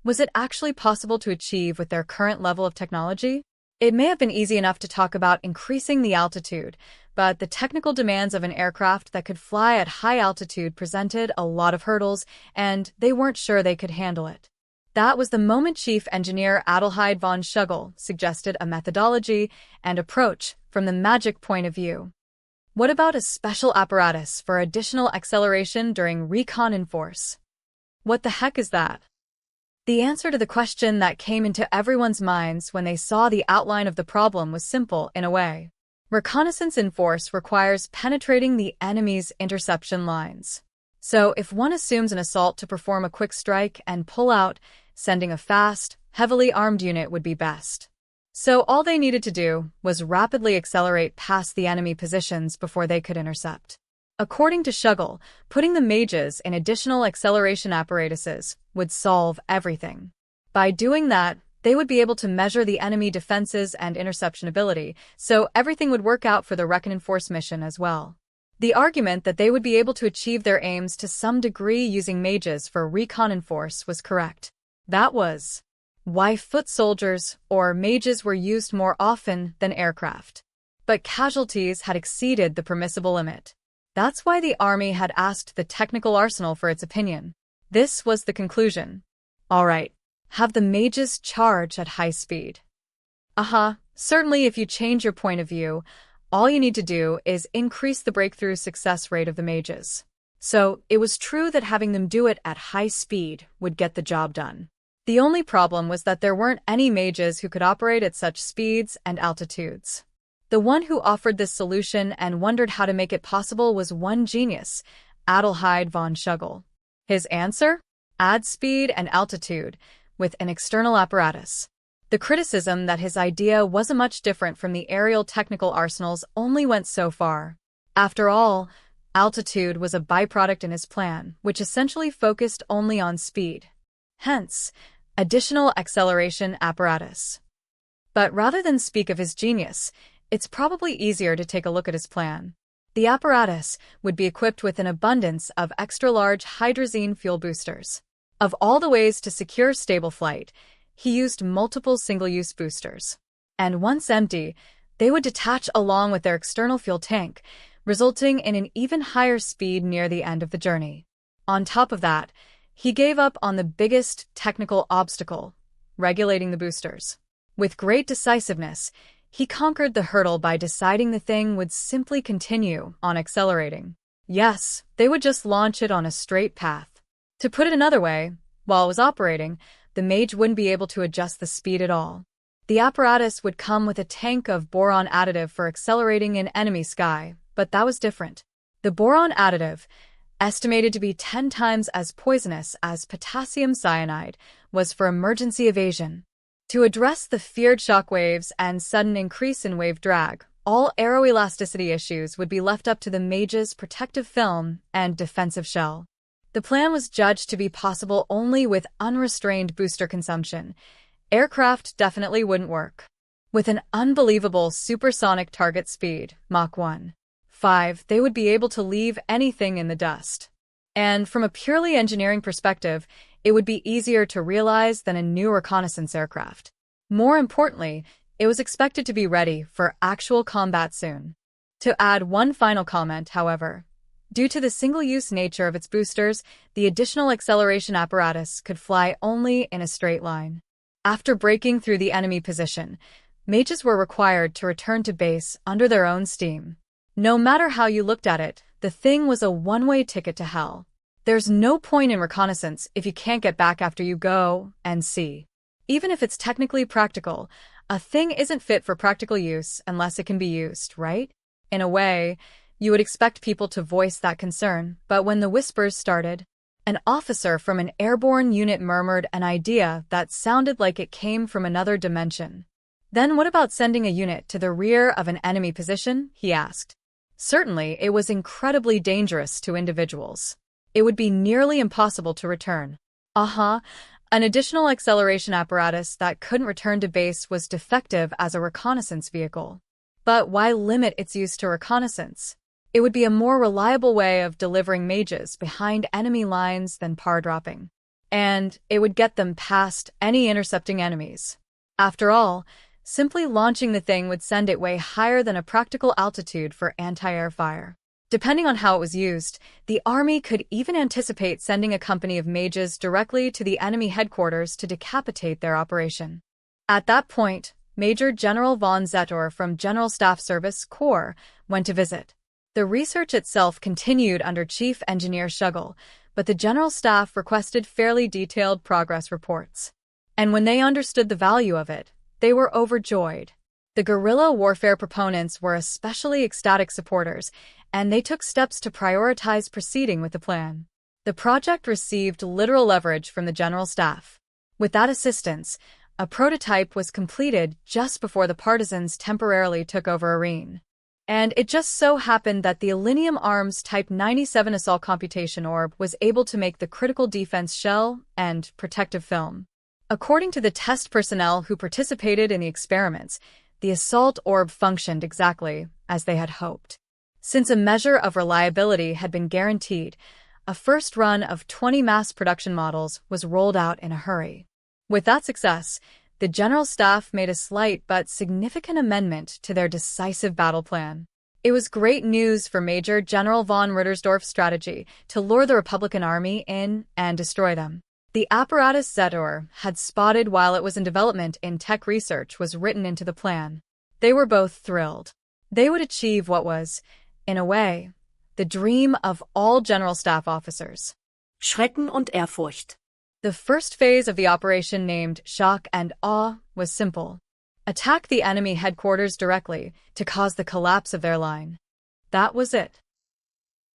Was it actually possible to achieve with their current level of technology? It may have been easy enough to talk about increasing the altitude, but the technical demands of an aircraft that could fly at high altitude presented a lot of hurdles, and they weren't sure they could handle it. That was the moment Chief Engineer Adelheid von Schugel suggested a methodology and approach from the magic point of view. What about a special apparatus for additional acceleration during recon in force? What the heck is that? The answer to the question that came into everyone's minds when they saw the outline of the problem was simple in a way. Reconnaissance in force requires penetrating the enemy's interception lines. So if one assumes an assault to perform a quick strike and pull out, sending a fast, heavily armed unit would be best. So all they needed to do was rapidly accelerate past the enemy positions before they could intercept. According to Schugel, putting the mages in additional acceleration apparatuses would solve everything. By doing that, they would be able to measure the enemy defenses and interception ability, so everything would work out for the Recon and Force mission as well. The argument that they would be able to achieve their aims to some degree using mages for recon and force was correct. That was why foot soldiers, or mages, were used more often than aircraft. But casualties had exceeded the permissible limit. That's why the army had asked the technical arsenal for its opinion. This was the conclusion. All right, have the mages charge at high speed. Certainly if you change your point of view, all you need to do is increase the breakthrough success rate of the mages. So, it was true that having them do it at high speed would get the job done. The only problem was that there weren't any mages who could operate at such speeds and altitudes. The one who offered this solution and wondered how to make it possible was one genius, Adelheid von Schugel. His answer? Add speed and altitude, with an external apparatus. The criticism that his idea wasn't much different from the aerial technical arsenals only went so far. After all, altitude was a byproduct in his plan, which essentially focused only on speed. Hence, additional acceleration apparatus. But rather than speak of his genius, it's probably easier to take a look at his plan. The apparatus would be equipped with an abundance of extra-large hydrazine fuel boosters. Of all the ways to secure stable flight, he used multiple single-use boosters. And once empty, they would detach along with their external fuel tank, resulting in an even higher speed near the end of the journey. On top of that, he gave up on the biggest technical obstacle, regulating the boosters. With great decisiveness, he conquered the hurdle by deciding the thing would simply continue on accelerating. Yes, they would just launch it on a straight path. To put it another way, while it was operating, the mage wouldn't be able to adjust the speed at all. The apparatus would come with a tank of boron additive for accelerating in enemy sky, but that was different. The boron additive, estimated to be 10 times as poisonous as potassium cyanide, was for emergency evasion. To address the feared shockwaves and sudden increase in wave drag, all aeroelasticity issues would be left up to the mage's protective film and defensive shell. The plan was judged to be possible only with unrestrained booster consumption. Aircraft definitely wouldn't work. With an unbelievable supersonic target speed, Mach 1.5, they would be able to leave anything in the dust. And from a purely engineering perspective, it would be easier to realize than a new reconnaissance aircraft. More importantly, it was expected to be ready for actual combat soon. To add one final comment, however, due to the single-use nature of its boosters, the additional acceleration apparatus could fly only in a straight line. After breaking through the enemy position, mages were required to return to base under their own steam. No matter how you looked at it, the thing was a one-way ticket to hell. There's no point in reconnaissance if you can't get back after you go and see. Even if it's technically practical, a thing isn't fit for practical use unless it can be used, right? In a way, you would expect people to voice that concern, but when the whispers started, an officer from an airborne unit murmured an idea that sounded like it came from another dimension. Then what about sending a unit to the rear of an enemy position? He asked. Certainly, it was incredibly dangerous to individuals. It would be nearly impossible to return. An additional acceleration apparatus that couldn't return to base was defective as a reconnaissance vehicle. But why limit its use to reconnaissance? It would be a more reliable way of delivering mages behind enemy lines than par-dropping. And it would get them past any intercepting enemies. After all, simply launching the thing would send it way higher than a practical altitude for anti-air fire. Depending on how it was used, the army could even anticipate sending a company of mages directly to the enemy headquarters to decapitate their operation. At that point, Major General von Zetor from General Staff Service Corps went to visit. The research itself continued under Chief Engineer Schugel, but the General Staff requested fairly detailed progress reports. And when they understood the value of it, they were overjoyed. The guerrilla warfare proponents were especially ecstatic supporters, and they took steps to prioritize proceeding with the plan. The project received literal leverage from the General Staff. With that assistance, a prototype was completed just before the partisans temporarily took over Arene. And it just so happened that the Alinium Arms Type 97 Assault Computation Orb was able to make the critical defense shell and protective film. According to the test personnel who participated in the experiments, the assault orb functioned exactly as they had hoped. Since a measure of reliability had been guaranteed, a first run of 20 mass production models was rolled out in a hurry. With that success, the General Staff made a slight but significant amendment to their decisive battle plan. It was great news for Major General von Rittersdorf's strategy to lure the Republican Army in and destroy them. The apparatus Zetor had spotted while it was in development in tech research was written into the plan. They were both thrilled. They would achieve what was, in a way, the dream of all General Staff officers. Schrecken und Ehrfurcht. The first phase of the operation, named Shock and Awe, was simple. Attack the enemy headquarters directly to cause the collapse of their line. That was it.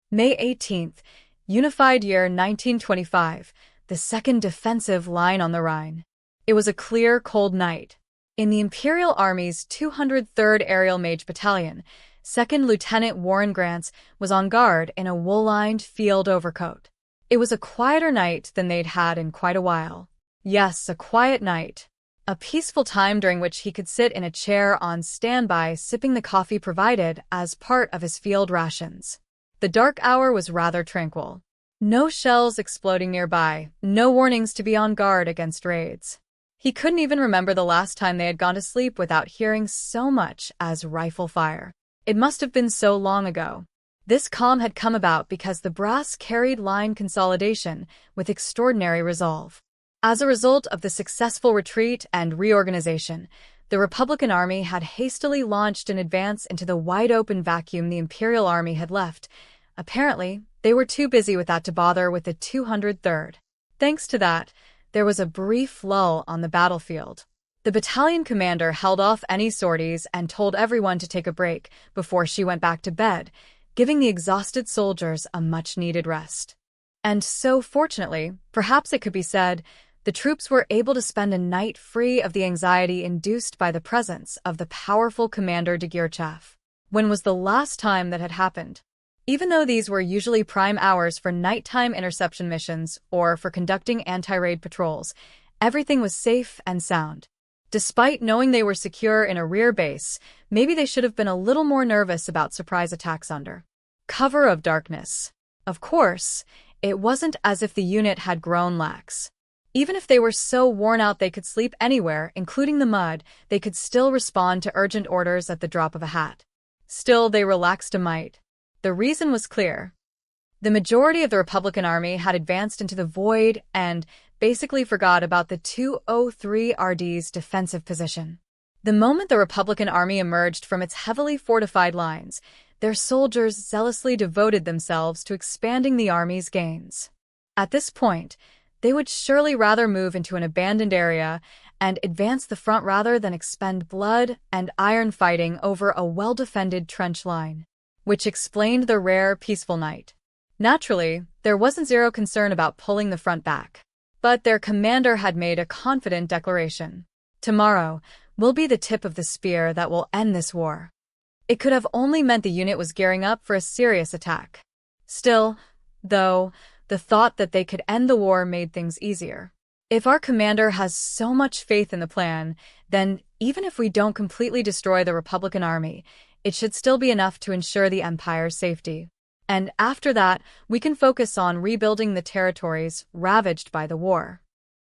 May 18th, Unified Year 1925, the second defensive line on the Rhine. It was a clear, cold night. In the Imperial Army's 203rd Aerial Mage Battalion, 2nd Lieutenant Warren Grants was on guard in a wool-lined field overcoat. It was a quieter night than they'd had in quite a while. Yes, a quiet night. A peaceful time during which he could sit in a chair on standby sipping the coffee provided as part of his field rations. The dark hour was rather tranquil. No shells exploding nearby, no warnings to be on guard against raids. He couldn't even remember the last time they had gone to sleep without hearing so much as rifle fire. It must have been so long ago. This calm had come about because the brass carried line consolidation with extraordinary resolve. As a result of the successful retreat and reorganization, the Republican Army had hastily launched an advance into the wide-open vacuum the Imperial Army had left. Apparently, they were too busy with that to bother with the 203rd. Thanks to that, there was a brief lull on the battlefield. The battalion commander held off any sorties and told everyone to take a break before she went back to bed, giving the exhausted soldiers a much-needed rest. And so, fortunately, perhaps it could be said, the troops were able to spend a night free of the anxiety induced by the presence of the powerful Commander de Girchaf. When was the last time that had happened? Even though these were usually prime hours for nighttime interception missions or for conducting anti-raid patrols, everything was safe and sound. Despite knowing they were secure in a rear base, maybe they should have been a little more nervous about surprise attacks under cover of darkness. Of course, it wasn't as if the unit had grown lax. Even if they were so worn out they could sleep anywhere, including the mud, they could still respond to urgent orders at the drop of a hat. Still, they relaxed a mite. The reason was clear. The majority of the Republican Army had advanced into the void and basically forgot about the 203 RD's defensive position. The moment the Republican Army emerged from its heavily fortified lines, their soldiers zealously devoted themselves to expanding the army's gains. At this point, they would surely rather move into an abandoned area and advance the front rather than expend blood and iron fighting over a well-defended trench line, which explained the rare, peaceful night. Naturally, there wasn't zero concern about pulling the front back. But their commander had made a confident declaration. Tomorrow will be the tip of the spear that will end this war. It could have only meant the unit was gearing up for a serious attack. Still, though, the thought that they could end the war made things easier. If our commander has so much faith in the plan, then even if we don't completely destroy the Republican Army, it should still be enough to ensure the Empire's safety. And after that, we can focus on rebuilding the territories ravaged by the war.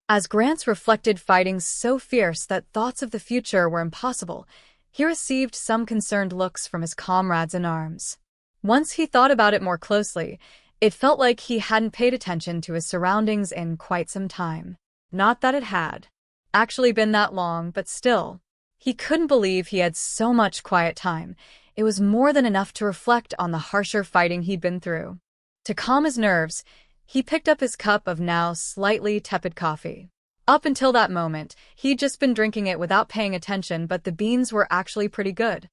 As Grants reflected fighting so fierce that thoughts of the future were impossible, he received some concerned looks from his comrades in arms. Once he thought about it more closely, it felt like he hadn't paid attention to his surroundings in quite some time. Not that it had actually been that long, but still. He couldn't believe he had so much quiet time. It was more than enough to reflect on the harsher fighting he'd been through. To calm his nerves, he picked up his cup of now slightly tepid coffee. Up until that moment, he'd just been drinking it without paying attention, but the beans were actually pretty good.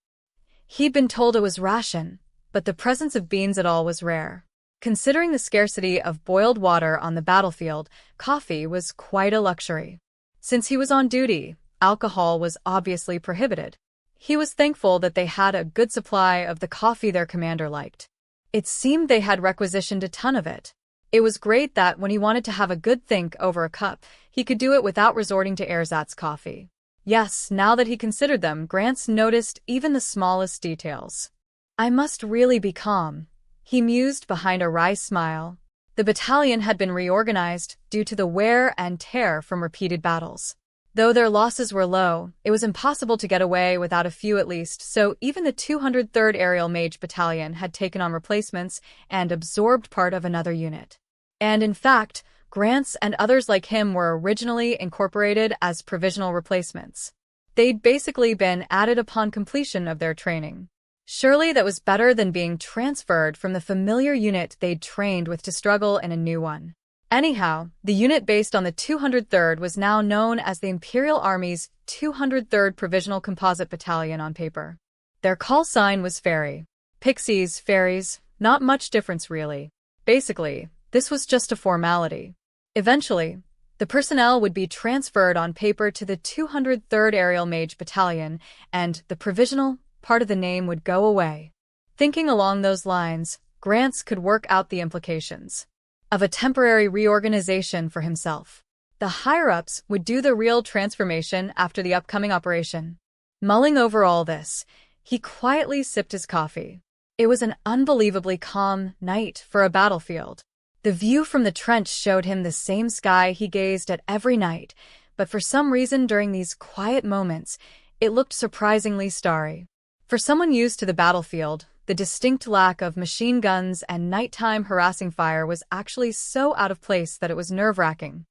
He'd been told it was ration, but the presence of beans at all was rare. Considering the scarcity of boiled water on the battlefield, coffee was quite a luxury. Since he was on duty, alcohol was obviously prohibited. He was thankful that they had a good supply of the coffee their commander liked. It seemed they had requisitioned a ton of it. It was great that when he wanted to have a good think over a cup, He could do it without resorting to ersatz coffee. Yes, now that he considered them, Grants noticed even the smallest details. I must really be calm, he mused behind a wry smile. The battalion had been reorganized due to the wear and tear from repeated battles. Though their losses were low, it was impossible to get away without a few at least, so even the 203rd Aerial Mage Battalion had taken on replacements and absorbed part of another unit. And in fact, Grants and others like him were originally incorporated as provisional replacements. They'd basically been added upon completion of their training. Surely that was better than being transferred from the familiar unit they'd trained with to struggle in a new one. Anyhow, the unit based on the 203rd was now known as the Imperial Army's 203rd Provisional Composite Battalion on paper. Their call sign was Fairy. Pixies, fairies, not much difference really. Basically, this was just a formality. Eventually, the personnel would be transferred on paper to the 203rd Aerial Mage Battalion, and the provisional part of the name would go away. Thinking along those lines, Grants could work out the implications of a temporary reorganization for himself. The higher-ups would do the real transformation after the upcoming operation. Mulling over all this, he quietly sipped his coffee. It was an unbelievably calm night for a battlefield. The view from the trench showed him the same sky he gazed at every night, but for some reason during these quiet moments, it looked surprisingly starry. For someone used to the battlefield, the distinct lack of machine guns and nighttime harassing fire was actually so out of place that it was nerve-wracking.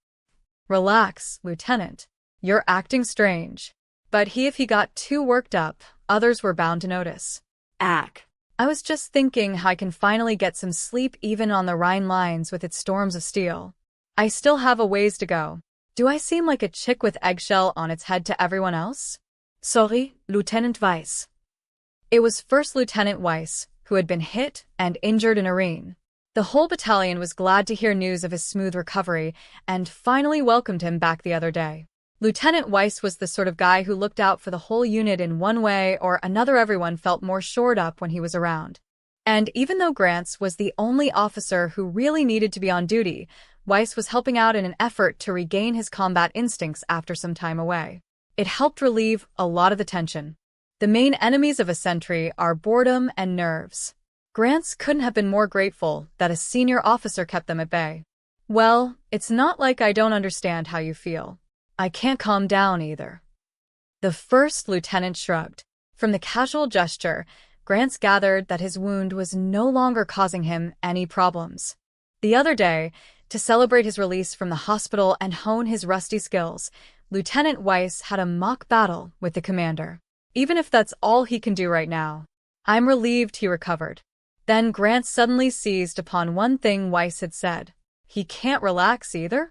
Relax, Lieutenant. You're acting strange. But if he got too worked up, others were bound to notice. I was just thinking how I can finally get some sleep even on the Rhine lines with its storms of steel. I still have a ways to go. Do I seem like a chick with eggshell on its head to everyone else? Sorry, Lieutenant Weiss. It was First Lieutenant Weiss, who had been hit and injured in Arene. The whole battalion was glad to hear news of his smooth recovery and finally welcomed him back the other day. Lieutenant Weiss was the sort of guy who looked out for the whole unit in one way or another. Everyone felt more shored up when he was around. And even though Grants was the only officer who really needed to be on duty, Weiss was helping out in an effort to regain his combat instincts after some time away. It helped relieve a lot of the tension. The main enemies of a sentry are boredom and nerves. Grants couldn't have been more grateful that a senior officer kept them at bay. Well, it's not like I don't understand how you feel. I can't calm down either. The first lieutenant shrugged. From the casual gesture, Grants gathered that his wound was no longer causing him any problems. The other day, to celebrate his release from the hospital and hone his rusty skills, Lieutenant Weiss had a mock battle with the commander. Even if that's all he can do right now, I'm relieved he recovered. Then Grant suddenly seized upon one thing Weiss had said. He can't relax either?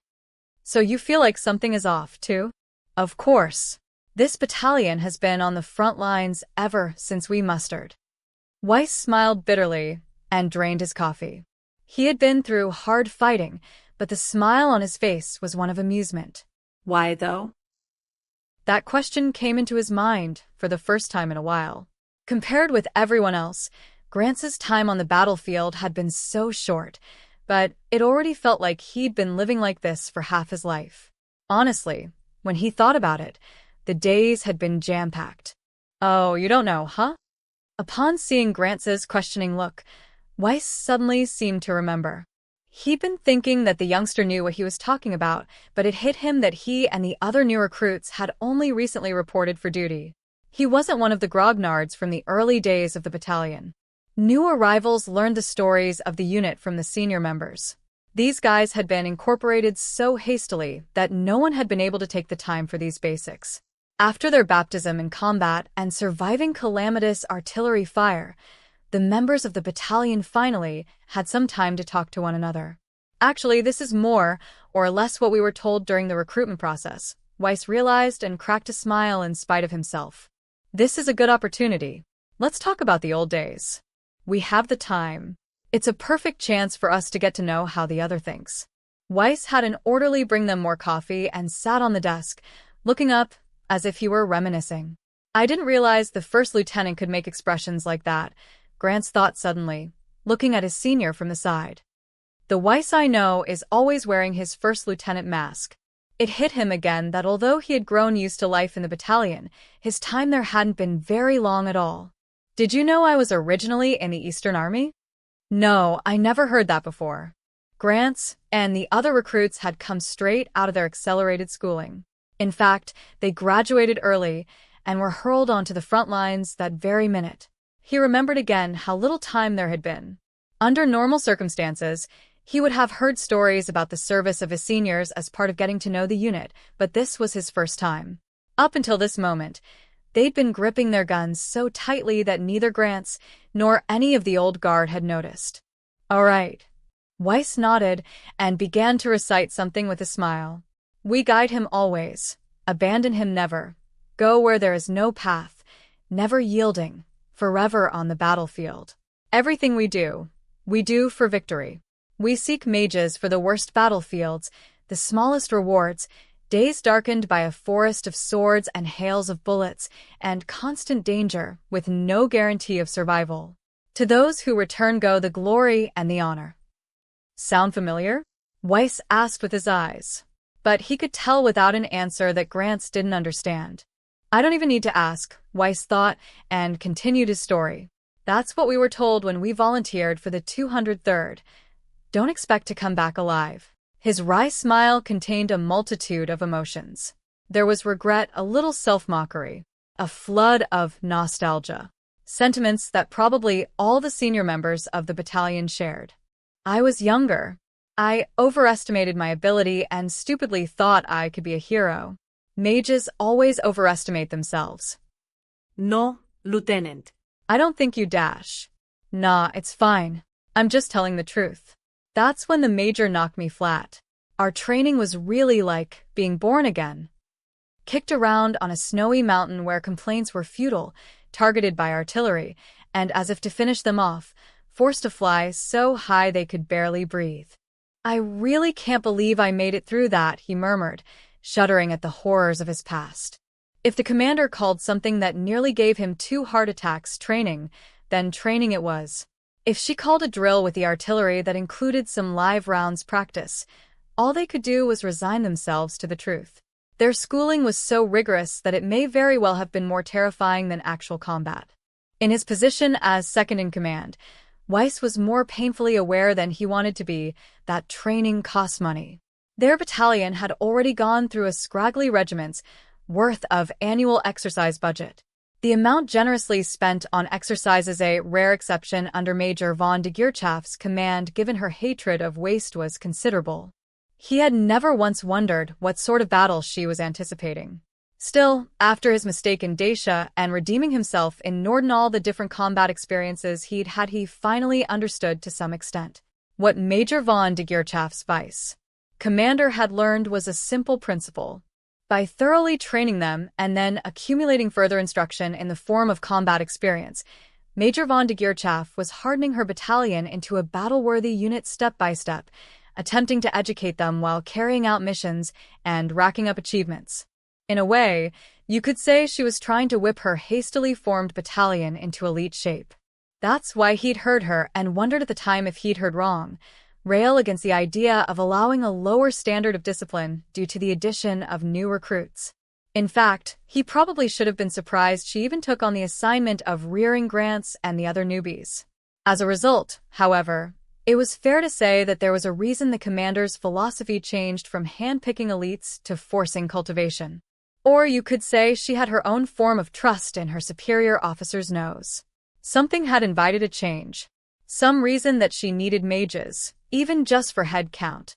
So you feel like something is off, too? Of course. This battalion has been on the front lines ever since we mustered. Weiss smiled bitterly and drained his coffee. He had been through hard fighting, but the smile on his face was one of amusement. Why, though? That question came into his mind for the first time in a while. Compared with everyone else, Grants's time on the battlefield had been so short, but it already felt like he'd been living like this for half his life. Honestly, when he thought about it, the days had been jam-packed. Oh, you don't know, huh? Upon seeing Grants's questioning look, Weiss suddenly seemed to remember. He'd been thinking that the youngster knew what he was talking about, but it hit him that he and the other new recruits had only recently reported for duty. He wasn't one of the grognards from the early days of the battalion. New arrivals learned the stories of the unit from the senior members. These guys had been incorporated so hastily that no one had been able to take the time for these basics. After their baptism in combat and surviving calamitous artillery fire, the members of the battalion finally had some time to talk to one another. Actually, this is more or less what we were told during the recruitment process, Weiss realized and cracked a smile in spite of himself. This is a good opportunity. Let's talk about the old days. We have the time. It's a perfect chance for us to get to know how the other thinks. Weiss had an orderly bring them more coffee and sat on the desk, looking up as if he were reminiscing. I didn't realize the first lieutenant could make expressions like that, Grants thought suddenly, looking at his senior from the side. The Weiss I know is always wearing his first lieutenant mask. It hit him again that although he had grown used to life in the battalion, his time there hadn't been very long at all. Did you know I was originally in the Eastern Army? No, I never heard that before. Grants and the other recruits had come straight out of their accelerated schooling. In fact, they graduated early and were hurled onto the front lines that very minute. He remembered again how little time there had been. Under normal circumstances, he would have heard stories about the service of his seniors as part of getting to know the unit, but this was his first time. Up until this moment, they'd been gripping their guns so tightly that neither Grants nor any of the old guard had noticed. All right. Weiss nodded and began to recite something with a smile. We guide him always, abandon him never, go where there is no path, never yielding, forever on the battlefield. Everything we do for victory. We seek mages for the worst battlefields, the smallest rewards, days darkened by a forest of swords and hails of bullets, and constant danger with no guarantee of survival. To those who return go the glory and the honor. Sound familiar? Weiss asked with his eyes. But he could tell without an answer that Grants didn't understand. I don't even need to ask, Weiss thought, and continued his story. That's what we were told when we volunteered for the 203rd. Don't expect to come back alive. His wry smile contained a multitude of emotions. There was regret, a little self-mockery, a flood of nostalgia. Sentiments that probably all the senior members of the battalion shared. I was younger. I overestimated my ability and stupidly thought I could be a hero. Mages always overestimate themselves. No, Lieutenant. I don't think you dash. Nah, it's fine. I'm just telling the truth. That's when the major knocked me flat. Our training was really like being born again. Kicked around on a snowy mountain where complaints were futile, targeted by artillery, and as if to finish them off, forced to fly so high they could barely breathe. I really can't believe I made it through that, he murmured, shuddering at the horrors of his past. If the commander called something that nearly gave him 2 heart attacks training, then training it was. If she called a drill with the artillery that included some live rounds practice, all they could do was resign themselves to the truth. Their schooling was so rigorous that it may very well have been more terrifying than actual combat. In his position as second in command, Weiss was more painfully aware than he wanted to be that training costs money. Their battalion had already gone through a scraggly regiment's worth of annual exercise budget. The amount generously spent on exercise is a rare exception under Major von de Geerchaf's command given her hatred of waste was considerable. He had never once wondered what sort of battle she was anticipating. Still, after his mistake in Dacia and redeeming himself in Norden all the different combat experiences he'd had, he finally understood to some extent what Major von de Geerchaf's vice commander had learned was a simple principle. By thoroughly training them and then accumulating further instruction in the form of combat experience, Major von de Geerchaf was hardening her battalion into a battle-worthy unit step by step, attempting to educate them while carrying out missions and racking up achievements. In a way, you could say she was trying to whip her hastily formed battalion into elite shape. That's why he'd heard her and wondered at the time if he'd heard wrong, rail against the idea of allowing a lower standard of discipline due to the addition of new recruits. In fact, he probably should have been surprised she even took on the assignment of rearing Grants and the other newbies. As a result, however, it was fair to say that there was a reason the commander's philosophy changed from hand-picking elites to forcing cultivation. Or you could say she had her own form of trust in her superior officer's nose. Something had invited a change. Some reason that she needed mages, even just for head count.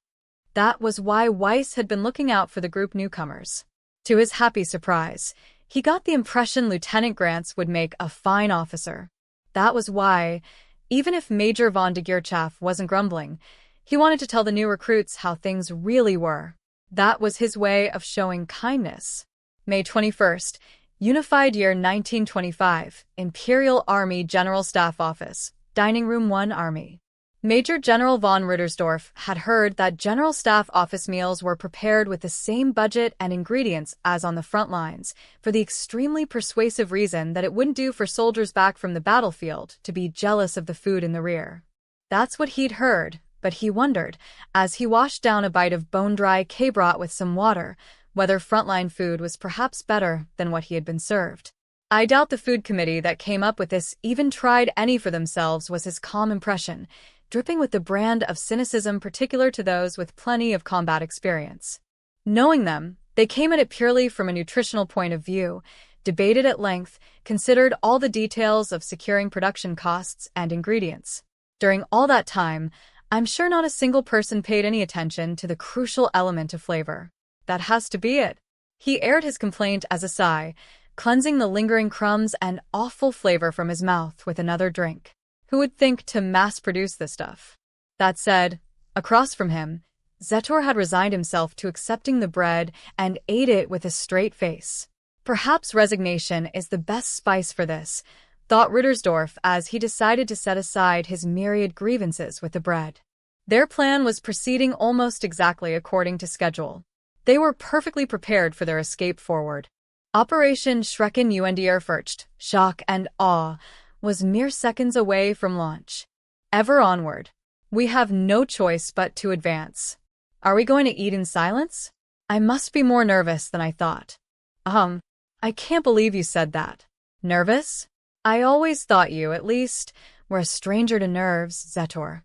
That was why Weiss had been looking out for the group newcomers. To his happy surprise, he got the impression Lieutenant Grants would make a fine officer. That was why, even if Major von de Geerchaf wasn't grumbling, he wanted to tell the new recruits how things really were. That was his way of showing kindness. May 21st, Unified Year 1925, Imperial Army General Staff Office, Dining Room 1 Army. Major General von Rittersdorf had heard that General Staff Office meals were prepared with the same budget and ingredients as on the front lines, for the extremely persuasive reason that it wouldn't do for soldiers back from the battlefield to be jealous of the food in the rear. That's what he'd heard, But he wondered, as he washed down a bite of bone-dry K-brat with some water, whether frontline food was perhaps better than what he had been served. I doubt the food committee that came up with this even tried any for themselves, was his calm impression, dripping with the brand of cynicism particular to those with plenty of combat experience. Knowing them, they came at it purely from a nutritional point of view, debated at length, considered all the details of securing production costs and ingredients. During all that time, I'm sure not a single person paid any attention to the crucial element of flavor. That has to be it. He aired his complaint as a sigh, cleansing the lingering crumbs and awful flavor from his mouth with another drink. Who would think to mass-produce this stuff? That said, across from him, Zetor had resigned himself to accepting the bread and ate it with a straight face. Perhaps resignation is the best spice for this, thought Ruttersdorf as he decided to set aside his myriad grievances with the bread. Their plan was proceeding almost exactly according to schedule. They were perfectly prepared for their escape forward. Operation Schrecken und Ehrfurcht, shock and awe, was mere seconds away from launch. Ever onward. We have no choice but to advance. Are we going to eat in silence? I must be more nervous than I thought. I can't believe you said that. Nervous? I always thought you, at least, were a stranger to nerves, Zetor.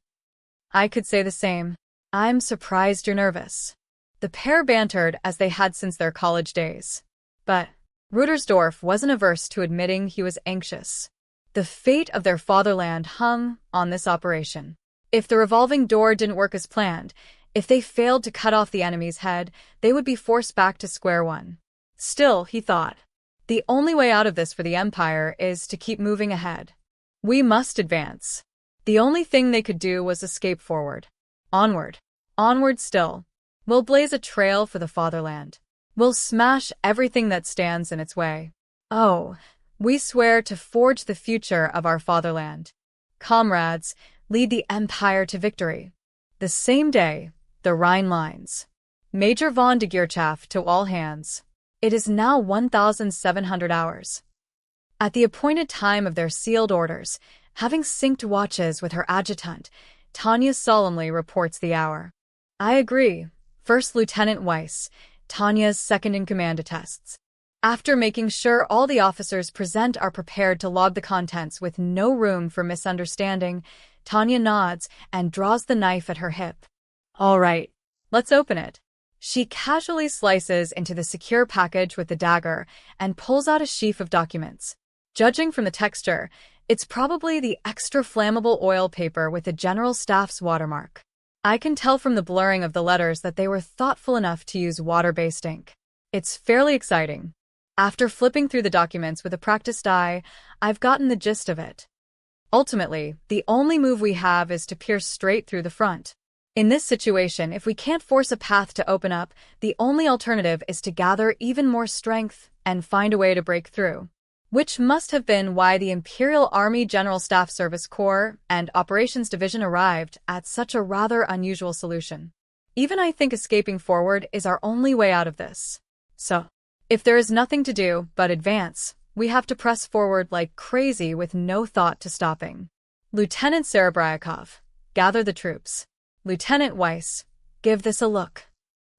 I could say the same. I'm surprised you're nervous. The pair bantered as they had since their college days. But Ruttersdorf wasn't averse to admitting he was anxious. The fate of their fatherland hung on this operation. If the revolving door didn't work as planned, if they failed to cut off the enemy's head, they would be forced back to square one. Still, he thought, the only way out of this for the Empire is to keep moving ahead. We must advance. The only thing they could do was escape forward. Onward. Onward still. We'll blaze a trail for the fatherland. We'll smash everything that stands in its way. Oh, we swear to forge the future of our fatherland. Comrades, lead the Empire to victory. The same day, the Rhine lines. Major von de Geerchaff to all hands. It is now 1,700 hours. At the appointed time of their sealed orders, having synced watches with her adjutant, Tanya solemnly reports the hour. I agree. First Lieutenant Weiss, Tanya's second-in-command, attests. After making sure all the officers present are prepared to log the contents with no room for misunderstanding, Tanya nods and draws the knife at her hip. All right, let's open it. She casually slices into the secure package with the dagger and pulls out a sheaf of documents. Judging from the texture, it's probably the extra flammable oil paper with the General Staff's watermark. I can tell from the blurring of the letters that they were thoughtful enough to use water-based ink. It's fairly exciting. After flipping through the documents with a practiced eye, I've gotten the gist of it. Ultimately, the only move we have is to pierce straight through the front. In this situation, if we can't force a path to open up, the only alternative is to gather even more strength and find a way to break through. Which must have been why the Imperial Army General Staff Service Corps and Operations Division arrived at such a rather unusual solution. Even I think escaping forward is our only way out of this. So, if there is nothing to do but advance, we have to press forward like crazy with no thought to stopping. Lieutenant Serebryakov, gather the troops. Lieutenant Weiss, give this a look.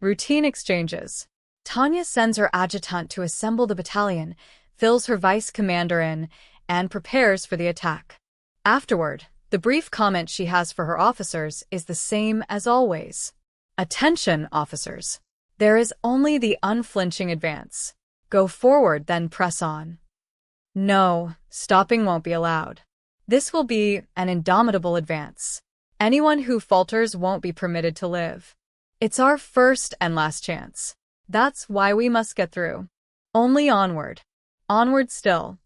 Routine exchanges. Tanya sends her adjutant to assemble the battalion, fills her vice commander in, and prepares for the attack. Afterward, the brief comment she has for her officers is the same as always. Attention, officers. There is only the unflinching advance. Go forward, then press on. No, stopping won't be allowed. This will be an indomitable advance. Anyone who falters won't be permitted to live. It's our first and last chance. That's why we must get through. Only onward. Onward still.